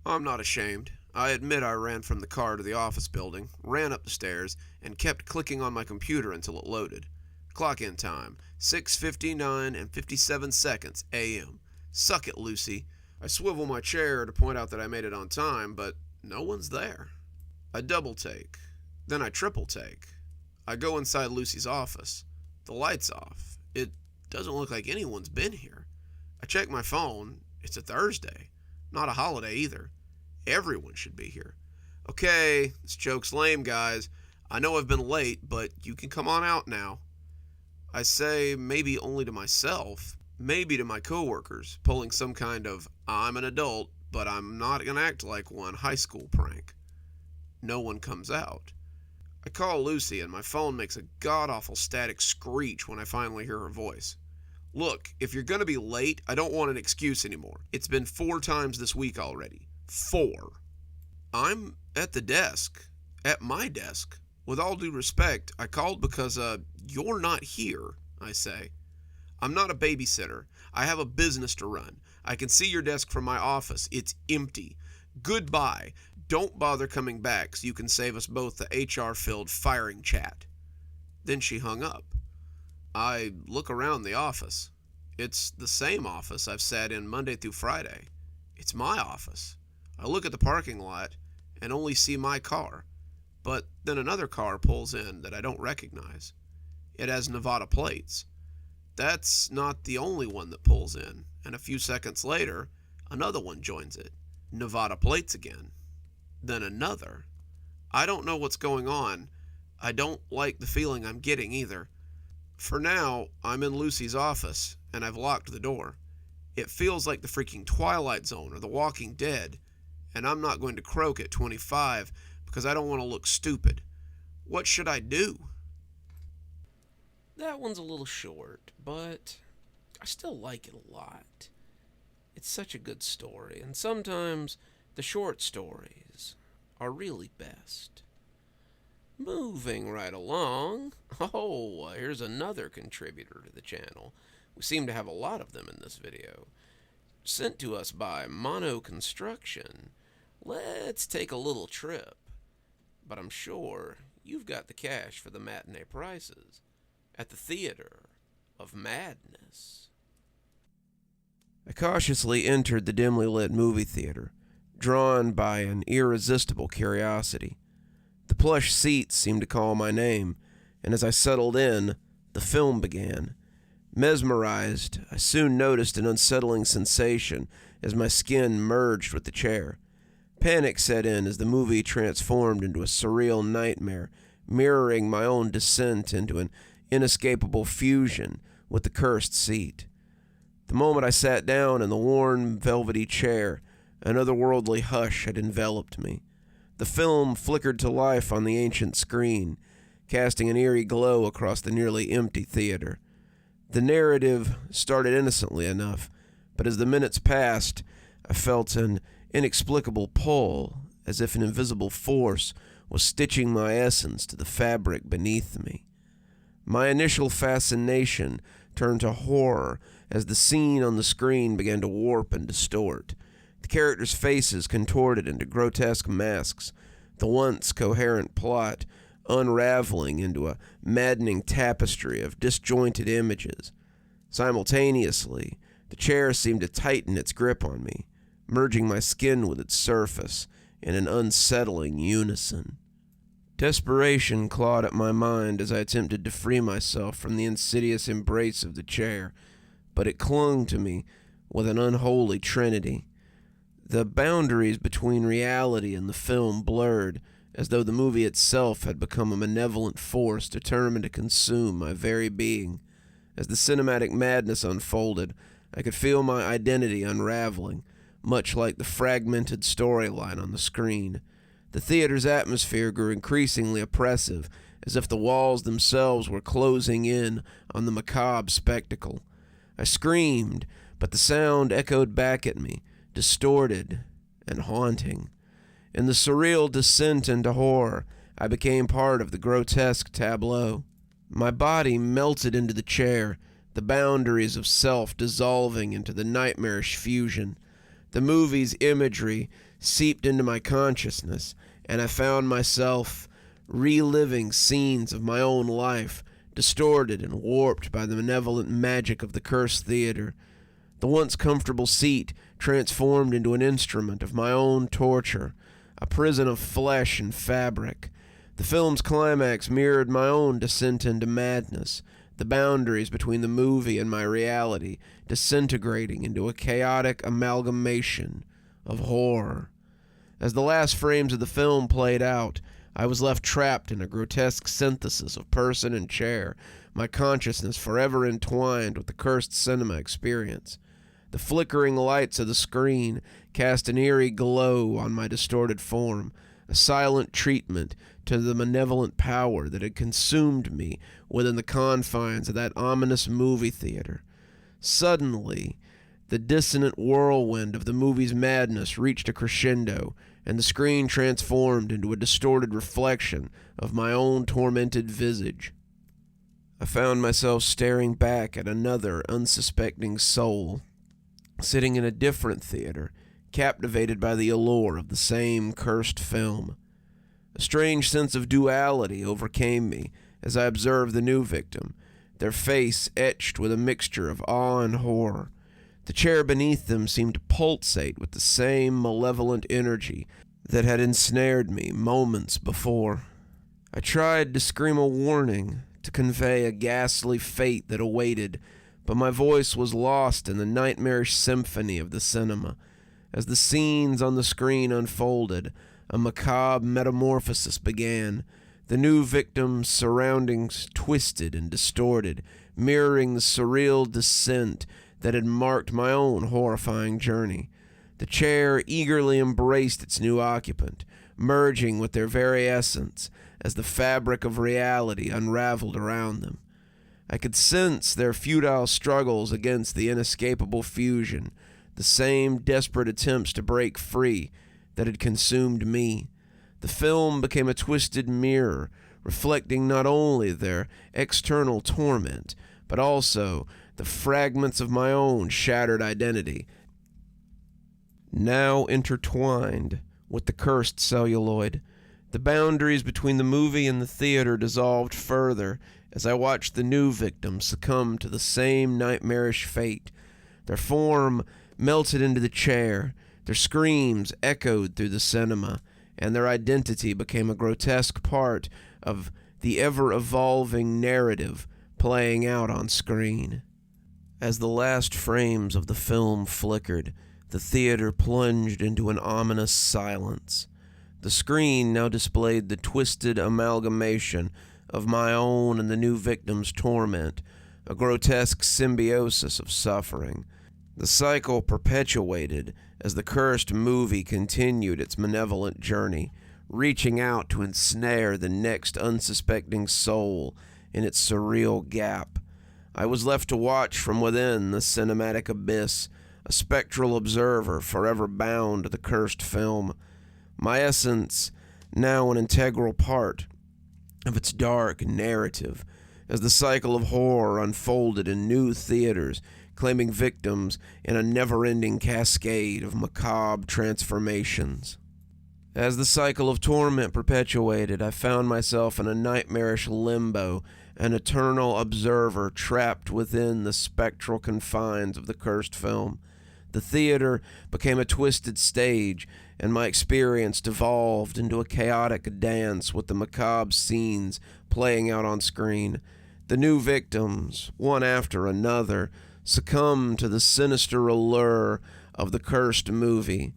I'm not ashamed. I admit I ran from the car to the office building, ran up the stairs, and kept clicking on my computer until it loaded. Clock-in time, 6:59 and 57 seconds a.m. Suck it, Lucy. I swivel my chair to point out that I made it on time, but no one's there. I double take. Then I triple take. I go inside Lucy's office. The light's off. It doesn't look like anyone's been here. I check my phone. It's a Thursday. Not a holiday either. Everyone should be here. Okay, this joke's lame, guys. I know I've been late, but you can come on out now. I say maybe only to myself, maybe to my coworkers, pulling some kind of I'm an adult, but I'm not going to act like one high school prank. No one comes out. I call Lucy and my phone makes a god-awful static screech when I finally hear her voice. Look, if you're going to be late, I don't want an excuse anymore. It's been 4 times this week already. 4. I'm at the desk. At my desk. With all due respect, I called because, you're not here, I say. I'm not a babysitter. I have a business to run. I can see your desk from my office. It's empty. Goodbye. Don't bother coming back so you can save us both the HR-filled firing chat. Then she hung up. I look around the office. It's the same office I've sat in Monday through Friday. It's my office. I look at the parking lot and only see my car. But then another car pulls in that I don't recognize. It has Nevada plates. That's not the only one that pulls in, and a few seconds later, another one joins it. Nevada plates again. Then another. I don't know what's going on. I don't like the feeling I'm getting either. For now, I'm in Lucy's office, and I've locked the door. It feels like the freaking Twilight Zone or The Walking Dead, and I'm not going to croak at 25 because I don't want to look stupid. What should I do? That one's a little short, but I still like it a lot. It's such a good story, and sometimes the short stories are really best. Moving right along. Oh, here's another contributor to the channel. We seem to have a lot of them in this video. Sent to us by Mono Construction. Let's take a little trip. But I'm sure you've got the cash for the matinee prices at the Theater of Madness. I cautiously entered the dimly lit movie theater, drawn by an irresistible curiosity. The plush seats seemed to call my name, and as I settled in, the film began. Mesmerized, I soon noticed an unsettling sensation as my skin merged with the chair. Panic set in as the movie transformed into a surreal nightmare, mirroring my own descent into an inescapable fusion with the cursed seat. The moment I sat down in the worn, velvety chair, an otherworldly hush had enveloped me. The film flickered to life on the ancient screen, casting an eerie glow across the nearly empty theater. The narrative started innocently enough, but as the minutes passed, I felt an inexplicable pull, as if an invisible force was stitching my essence to the fabric beneath me. My initial fascination turned to horror as the scene on the screen began to warp and distort. The characters' faces contorted into grotesque masks, the once coherent plot unraveling into a maddening tapestry of disjointed images. Simultaneously, the chair seemed to tighten its grip on me, merging my skin with its surface in an unsettling unison. Desperation clawed at my mind as I attempted to free myself from the insidious embrace of the chair, but it clung to me with an unholy trinity. The boundaries between reality and the film blurred, as though the movie itself had become a malevolent force determined to consume my very being. As the cinematic madness unfolded, I could feel my identity unraveling, much like the fragmented storyline on the screen. The theater's atmosphere grew increasingly oppressive, as if the walls themselves were closing in on the macabre spectacle. I screamed, but the sound echoed back at me, distorted and haunting. In the surreal descent into horror, I became part of the grotesque tableau. My body melted into the chair, the boundaries of self dissolving into the nightmarish fusion. The movie's imagery seeped into my consciousness, and I found myself reliving scenes of my own life, distorted and warped by the malevolent magic of the cursed theater. The once comfortable seat transformed into an instrument of my own torture, a prison of flesh and fabric. The film's climax mirrored my own descent into madness, the boundaries between the movie and my reality disintegrating into a chaotic amalgamation of horror. As the last frames of the film played out, I was left trapped in a grotesque synthesis of person and chair, my consciousness forever entwined with the cursed cinema experience. The flickering lights of the screen cast an eerie glow on my distorted form, a silent treatment to the malevolent power that had consumed me within the confines of that ominous movie theater. Suddenly, the dissonant whirlwind of the movie's madness reached a crescendo, and the screen transformed into a distorted reflection of my own tormented visage. I found myself staring back at another unsuspecting soul, sitting in a different theater, captivated by the allure of the same cursed film. A strange sense of duality overcame me as I observed the new victim, their face etched with a mixture of awe and horror. The chair beneath them seemed to pulsate with the same malevolent energy that had ensnared me moments before. I tried to scream a warning, to convey a ghastly fate that awaited, but my voice was lost in the nightmarish symphony of the cinema. As the scenes on the screen unfolded, a macabre metamorphosis began. The new victim's surroundings twisted and distorted, mirroring the surreal descent that had marked my own horrifying journey. The chair eagerly embraced its new occupant, merging with their very essence as the fabric of reality unraveled around them. I could sense their futile struggles against the inescapable fusion, the same desperate attempts to break free that had consumed me. The film became a twisted mirror, reflecting not only their external torment, but also the fragments of my own shattered identity, now intertwined with the cursed celluloid. The boundaries between the movie and the theater dissolved further as I watched the new victim succumb to the same nightmarish fate. Their form melted into the chair, their screams echoed through the cinema, and their identity became a grotesque part of the ever-evolving narrative playing out on screen. As the last frames of the film flickered, the theater plunged into an ominous silence. The screen now displayed the twisted amalgamation of my own and the new victim's torment, a grotesque symbiosis of suffering. The cycle perpetuated as the cursed movie continued its malevolent journey, reaching out to ensnare the next unsuspecting soul in its surreal gap. I was left to watch from within the cinematic abyss, a spectral observer forever bound to the cursed film. My essence, now an integral part of its dark narrative, as the cycle of horror unfolded in new theaters, claiming victims in a never-ending cascade of macabre transformations. As the cycle of torment perpetuated, I found myself in a nightmarish limbo, an eternal observer trapped within the spectral confines of the cursed film. The theater became a twisted stage, and my experience devolved into a chaotic dance with the macabre scenes playing out on screen. The new victims, one after another, succumbed to the sinister allure of the cursed movie.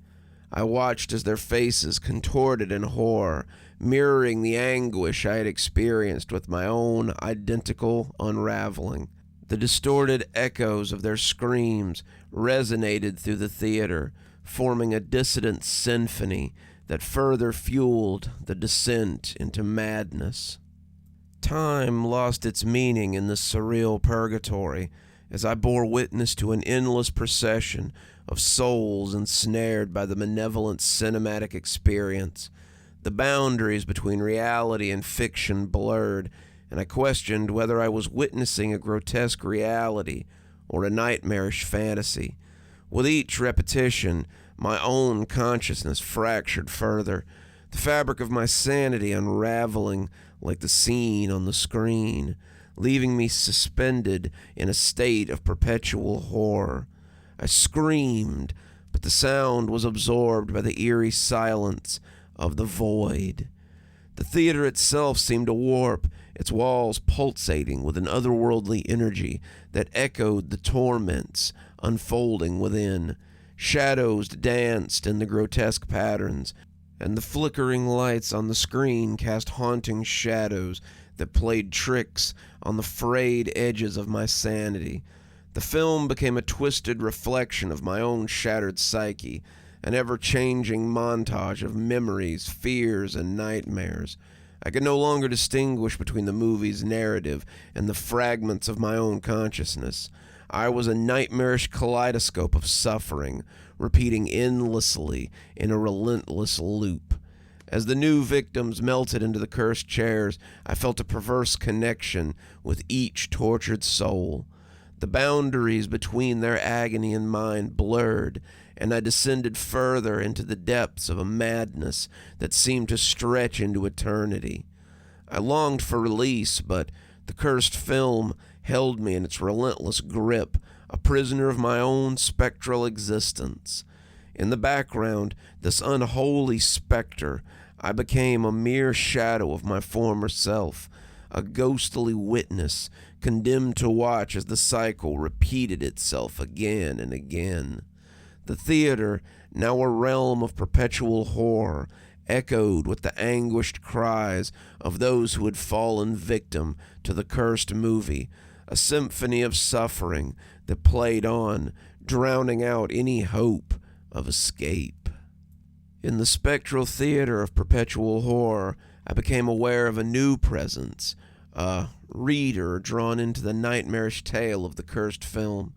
I watched as their faces contorted in horror, mirroring the anguish I had experienced with my own identical unraveling. The distorted echoes of their screams resonated through the theater, forming a dissonant symphony that further fueled the descent into madness. Time lost its meaning in this surreal purgatory as I bore witness to an endless procession of souls ensnared by the malevolent cinematic experience. The boundaries between reality and fiction blurred, and I questioned whether I was witnessing a grotesque reality or a nightmarish fantasy. With each repetition, my own consciousness fractured further, the fabric of my sanity unraveling like the scene on the screen. leaving me suspended in a state of perpetual horror. I screamed, but the sound was absorbed by the eerie silence of the void. The theater itself seemed to warp, its walls pulsating with an otherworldly energy that echoed the torments unfolding within. Shadows danced in the grotesque patterns, and the flickering lights on the screen cast haunting shadows that played tricks on the frayed edges of my sanity. The film became a twisted reflection of my own shattered psyche, an ever-changing montage of memories, fears, and nightmares. I could no longer distinguish between the movie's narrative and the fragments of my own consciousness. I was a nightmarish kaleidoscope of suffering, repeating endlessly in a relentless loop. As the new victims melted into the cursed chairs, I felt a perverse connection with each tortured soul. The boundaries between their agony and mine blurred, and I descended further into the depths of a madness that seemed to stretch into eternity. I longed for release, but the cursed film held me in its relentless grip, a prisoner of my own spectral existence. In the background, this unholy specter, I became a mere shadow of my former self, a ghostly witness, condemned to watch as the cycle repeated itself again and again. The theater, now a realm of perpetual horror, echoed with the anguished cries of those who had fallen victim to the cursed movie, a symphony of suffering that played on, drowning out any hope of escape. In the spectral theater of perpetual horror, I became aware of a new presence, a reader drawn into the nightmarish tale of the cursed film.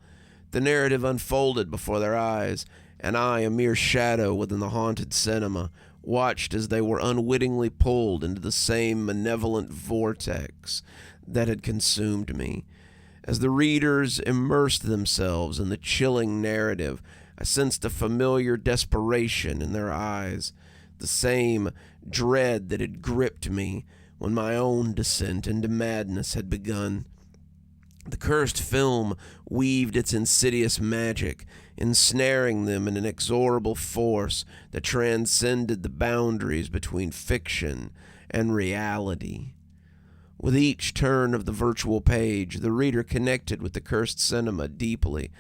The narrative unfolded before their eyes, and I, a mere shadow within the haunted cinema, watched as they were unwittingly pulled into the same malevolent vortex that had consumed me. As the readers immersed themselves in the chilling narrative, I sensed a familiar desperation in their eyes, the same dread that had gripped me when my own descent into madness had begun. The cursed film weaved its insidious magic, ensnaring them in an inexorable force that transcended the boundaries between fiction and reality. With each turn of the virtual page, the reader connected with the cursed cinema deeply.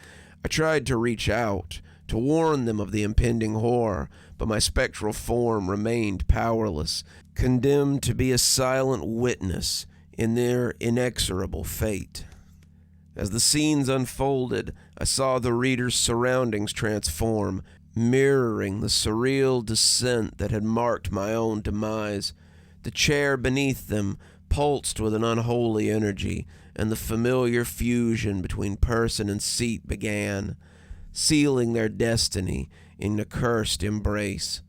I tried to reach out, to warn them of the impending horror, but my spectral form remained powerless, condemned to be a silent witness in their inexorable fate. As the scenes unfolded, I saw the reader's surroundings transform, mirroring the surreal descent that had marked my own demise. The chair beneath them pulsed with an unholy energy, and the familiar fusion between person and seat began, sealing their destiny in a cursed embrace.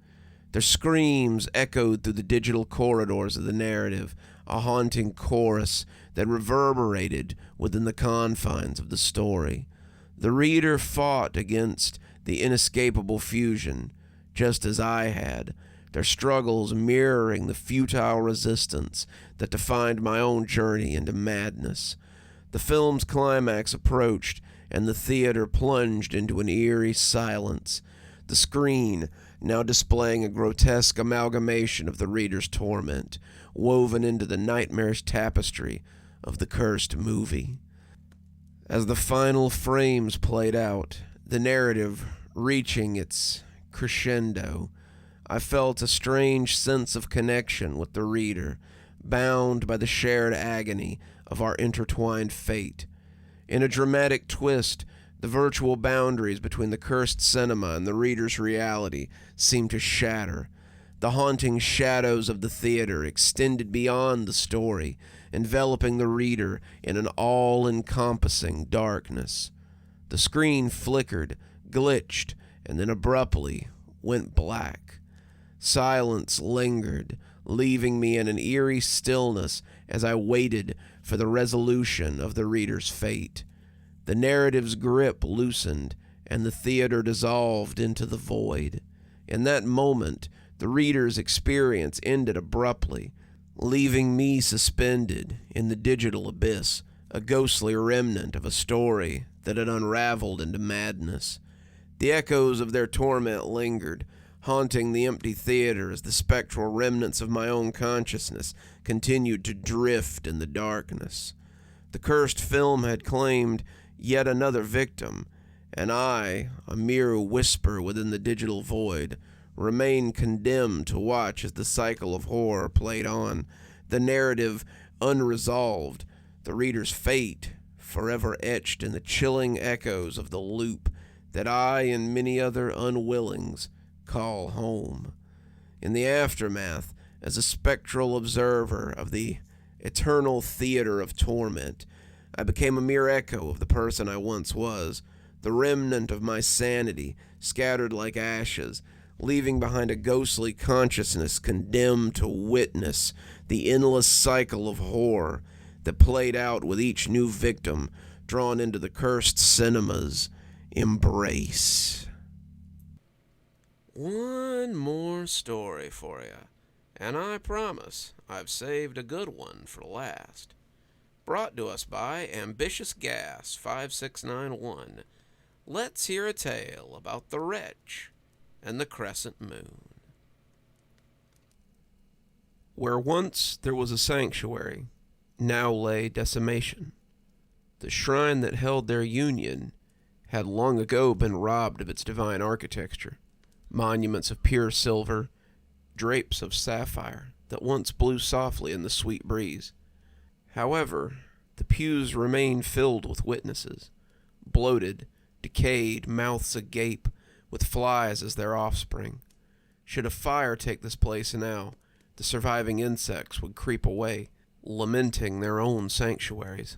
Their screams echoed through the digital corridors of the narrative, a haunting chorus that reverberated within the confines of the story. The reader fought against the inescapable fusion, just as I had, their struggles mirroring the futile resistance that defined my own journey into madness. The film's climax approached, and the theater plunged into an eerie silence, the screen now displaying a grotesque amalgamation of the reader's torment, woven into the nightmarish tapestry of the cursed movie. As the final frames played out, the narrative reaching its crescendo, I felt a strange sense of connection with the reader, bound by the shared agony of our intertwined fate. In a dramatic twist, the virtual boundaries between the cursed cinema and the reader's reality seemed to shatter. The haunting shadows of the theater extended beyond the story, enveloping the reader in an all-encompassing darkness. The screen flickered, glitched, and then abruptly went black. Silence lingered, leaving me in an eerie stillness as I waited for the resolution of the reader's fate. The narrative's grip loosened, and the theater dissolved into the void. In that moment, the reader's experience ended abruptly, leaving me suspended in the digital abyss, a ghostly remnant of a story that had unraveled into madness. The echoes of their torment lingered, haunting the empty theater as the spectral remnants of my own consciousness continued to drift in the darkness. The cursed film had claimed yet another victim, and I, a mere whisper within the digital void, remained condemned to watch as the cycle of horror played on, the narrative unresolved, the reader's fate forever etched in the chilling echoes of the loop that I and many other unwillings call home. In the aftermath, as a spectral observer of the eternal theater of torment, I became a mere echo of the person I once was, the remnant of my sanity scattered like ashes, leaving behind a ghostly consciousness condemned to witness the endless cycle of horror that played out with each new victim drawn into the cursed cinema's embrace. One more story for you, and I promise I've saved a good one for last. Brought to us by Ambitious Gas 5691. Let's hear a tale about the Wretch and the Crescent Moon. Where once there was a sanctuary, now lay decimation. The shrine that held their union had long ago been robbed of its divine architecture. Monuments of pure silver, drapes of sapphire that once blew softly in the sweet breeze. However, the pews remained filled with witnesses, bloated, decayed, mouths agape, with flies as their offspring. Should a fire take this place now, the surviving insects would creep away, lamenting their own sanctuaries.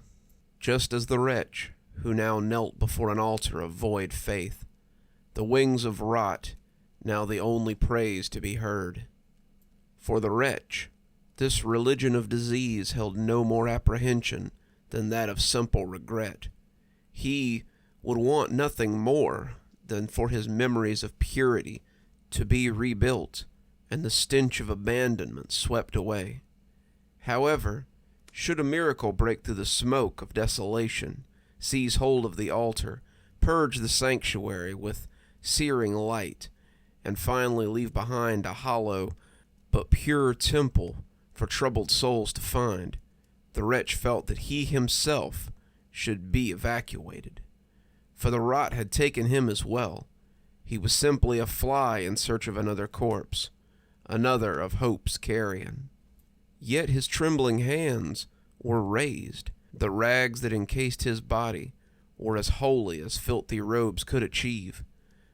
Just as the wretch, who now knelt before an altar of void faith, the wings of rot, now the only praise to be heard. For the wretch, this religion of disease held no more apprehension than that of simple regret. He would want nothing more than for his memories of purity to be rebuilt and the stench of abandonment swept away. However, should a miracle break through the smoke of desolation, seize hold of the altar, purge the sanctuary with searing light, and finally leave behind a hollow but pure temple for troubled souls to find, the wretch felt that he himself should be evacuated. For the rot had taken him as well. He was simply a fly in search of another corpse, another of hope's carrion. Yet his trembling hands were raised. The rags that encased his body were as holy as filthy robes could achieve.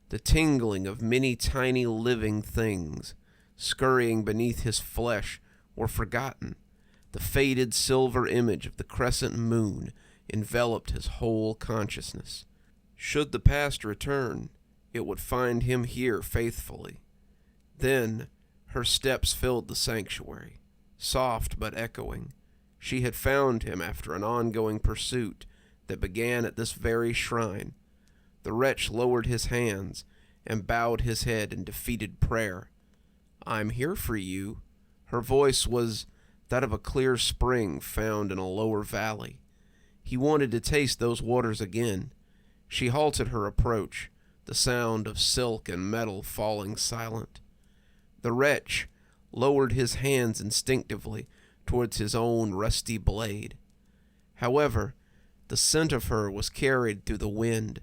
The tingling of many tiny living things scurrying beneath his flesh were forgotten. The faded silver image of the crescent moon enveloped his whole consciousness. Should the past return, it would find him here faithfully. Then her steps filled the sanctuary, soft but echoing. She had found him after an ongoing pursuit that began at this very shrine. The wretch lowered his hands and bowed his head in defeated prayer. "I'm here for you." Her voice was that of a clear spring found in a lower valley. He wanted to taste those waters again. She halted her approach, the sound of silk and metal falling silent. The wretch lowered his hands instinctively towards his own rusty blade. However, the scent of her was carried through the wind.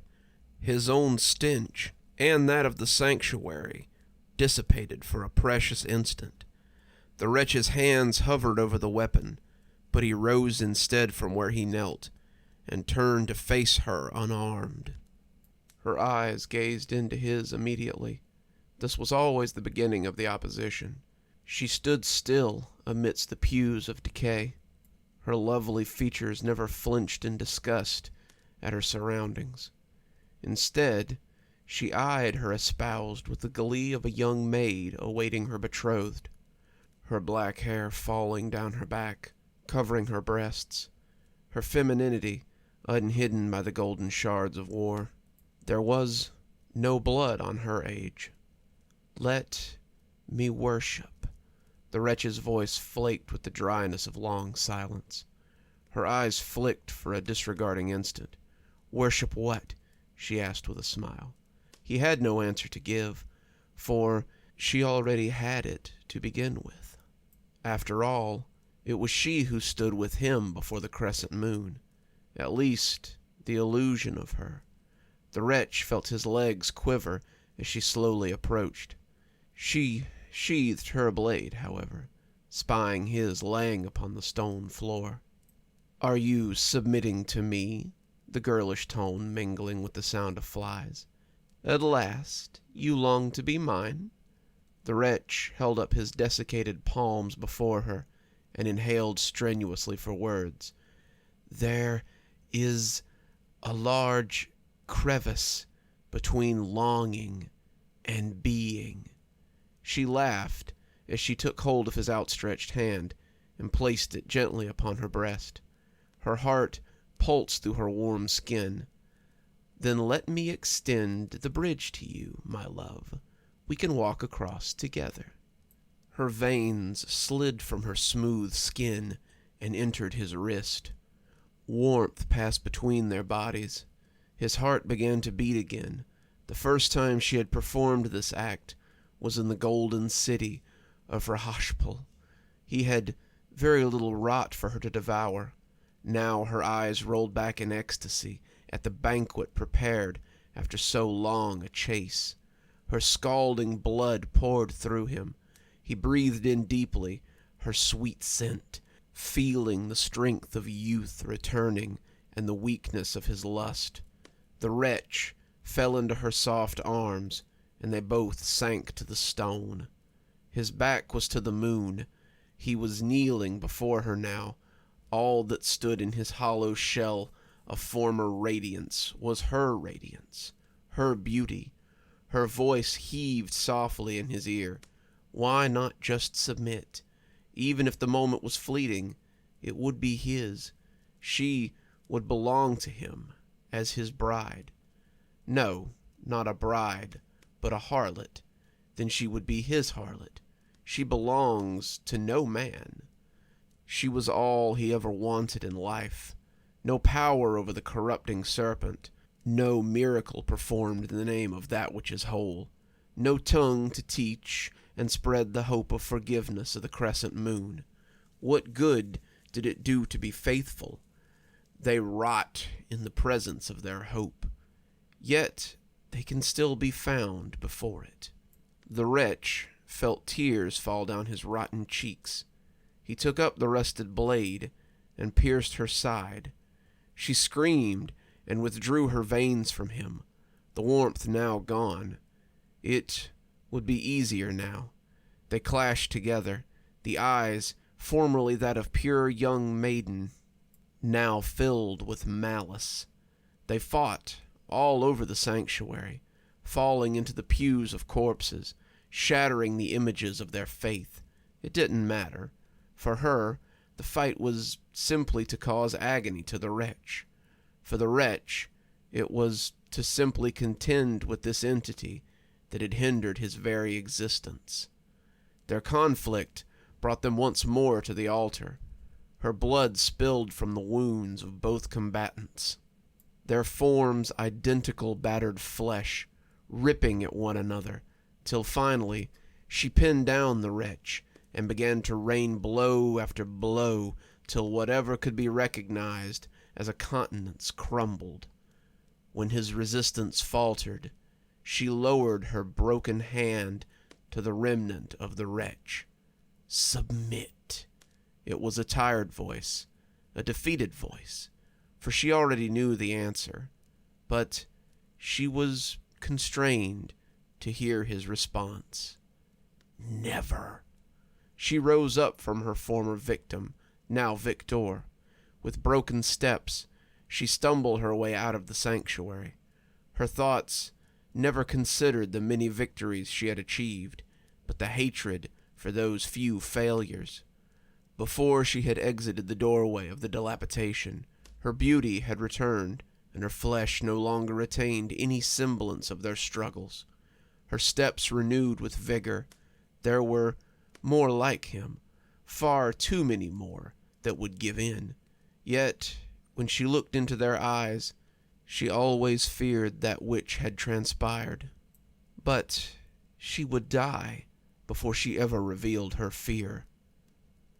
His own stench, and that of the sanctuary, dissipated for a precious instant. The wretch's hands hovered over the weapon, but he rose instead from where he knelt, and turned to face her unarmed. Her eyes gazed into his immediately. This was always the beginning of the opposition. She stood still amidst the pews of decay. Her lovely features never flinched in disgust at her surroundings. Instead, she eyed her espoused with the glee of a young maid awaiting her betrothed, her black hair falling down her back, covering her breasts, her femininity unhidden by the golden shards of war. There was no blood on her age. "Let me worship," The wretch's voice flaked with the dryness of long silence. Her eyes flicked for a disregarding instant. "Worship what?" she asked with a smile. He had no answer to give, for she already had it to begin with. After all, it was she who stood with him before the crescent moon. At least, the illusion of her. The wretch felt his legs quiver as she slowly approached. She sheathed her blade, however, spying his laying upon the stone floor. "Are you submitting to me?" the girlish tone mingling with the sound of flies. "At last, you long to be mine?" The wretch held up his desiccated palms before her and inhaled strenuously for words. "There is a large crevice between longing and being." She laughed as she took hold of his outstretched hand and placed it gently upon her breast. Her heart pulsed through her warm skin. "Then let me extend the bridge to you, my love. We can walk across together." Her veins slid from her smooth skin and entered his wrist. Warmth passed between their bodies. His heart began to beat again. The first time she had performed this act was in the golden city of Rahashpal. He had very little rot for her to devour. Now her eyes rolled back in ecstasy at the banquet prepared after so long a chase. Her scalding blood poured through him. He breathed in deeply her sweet scent, feeling the strength of youth returning and the weakness of his lust. The wretch fell into her soft arms, and they both sank to the stone. His back was to the moon. He was kneeling before her now. All that stood in his hollow shell of former radiance was her radiance, her beauty. Her voice heaved softly in his ear. Why not just submit? Even if the moment was fleeting, it would be his. She would belong to him as his bride. No, not a bride, but a harlot. Then she would be his harlot. She belongs to no man. She was all he ever wanted in life. No power over the corrupting serpent. No miracle performed in the name of that which is whole. No tongue to teach and spread the hope of forgiveness of the crescent moon. What good did it do to be faithful? They rot in the presence of their hope. Yet they can still be found before it. The wretch felt tears fall down his rotten cheeks. He took up the rusted blade and pierced her side. She screamed and withdrew her veins from him, the warmth now gone. It would be easier now. They clashed together, the eyes, formerly that of pure young maiden, now filled with malice. They fought all over the sanctuary, falling into the pews of corpses, shattering the images of their faith. It didn't matter. For her, the fight was simply to cause agony to the wretch. For the wretch, it was to simply contend with this entity that had hindered his very existence. Their conflict brought them once more to the altar. Her blood spilled from the wounds of both combatants. Their forms identical battered flesh, ripping at one another, till finally she pinned down the wretch and began to rain blow after blow till whatever could be recognized as a countenance crumbled. When his resistance faltered, she lowered her broken hand to the remnant of the wretch. "Submit." It was a tired voice, a defeated voice, for she already knew the answer, but she was constrained to hear his response. "Never." She rose up from her former victim, now victor. With broken steps, she stumbled her way out of the sanctuary. Her thoughts never considered the many victories she had achieved, but the hatred for those few failures. Before she had exited the doorway of the dilapidation, her beauty had returned, and her flesh no longer retained any semblance of their struggles. Her steps renewed with vigor. There were more like him, far too many more that would give in. Yet, when she looked into their eyes, she always feared that which had transpired. But she would die before she ever revealed her fear.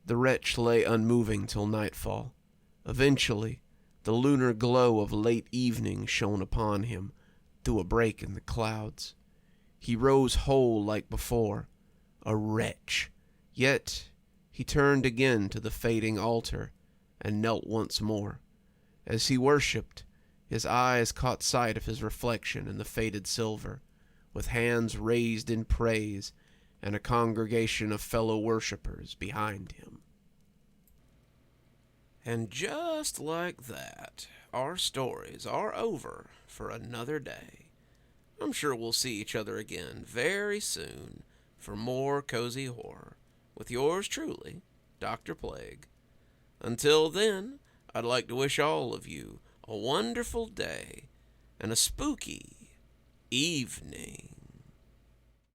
The wretch lay unmoving till nightfall. Eventually, the lunar glow of late evening shone upon him through a break in the clouds. He rose whole like before, a wretch. Yet he turned again to the fading altar and knelt once more. As he worshipped, his eyes caught sight of his reflection in the faded silver, with hands raised in praise and a congregation of fellow worshippers behind him. And just like that, our stories are over for another day. I'm sure we'll see each other again very soon for more cozy horror with yours truly, Dr. Plague. Until then, I'd like to wish all of you a wonderful day and a spooky evening.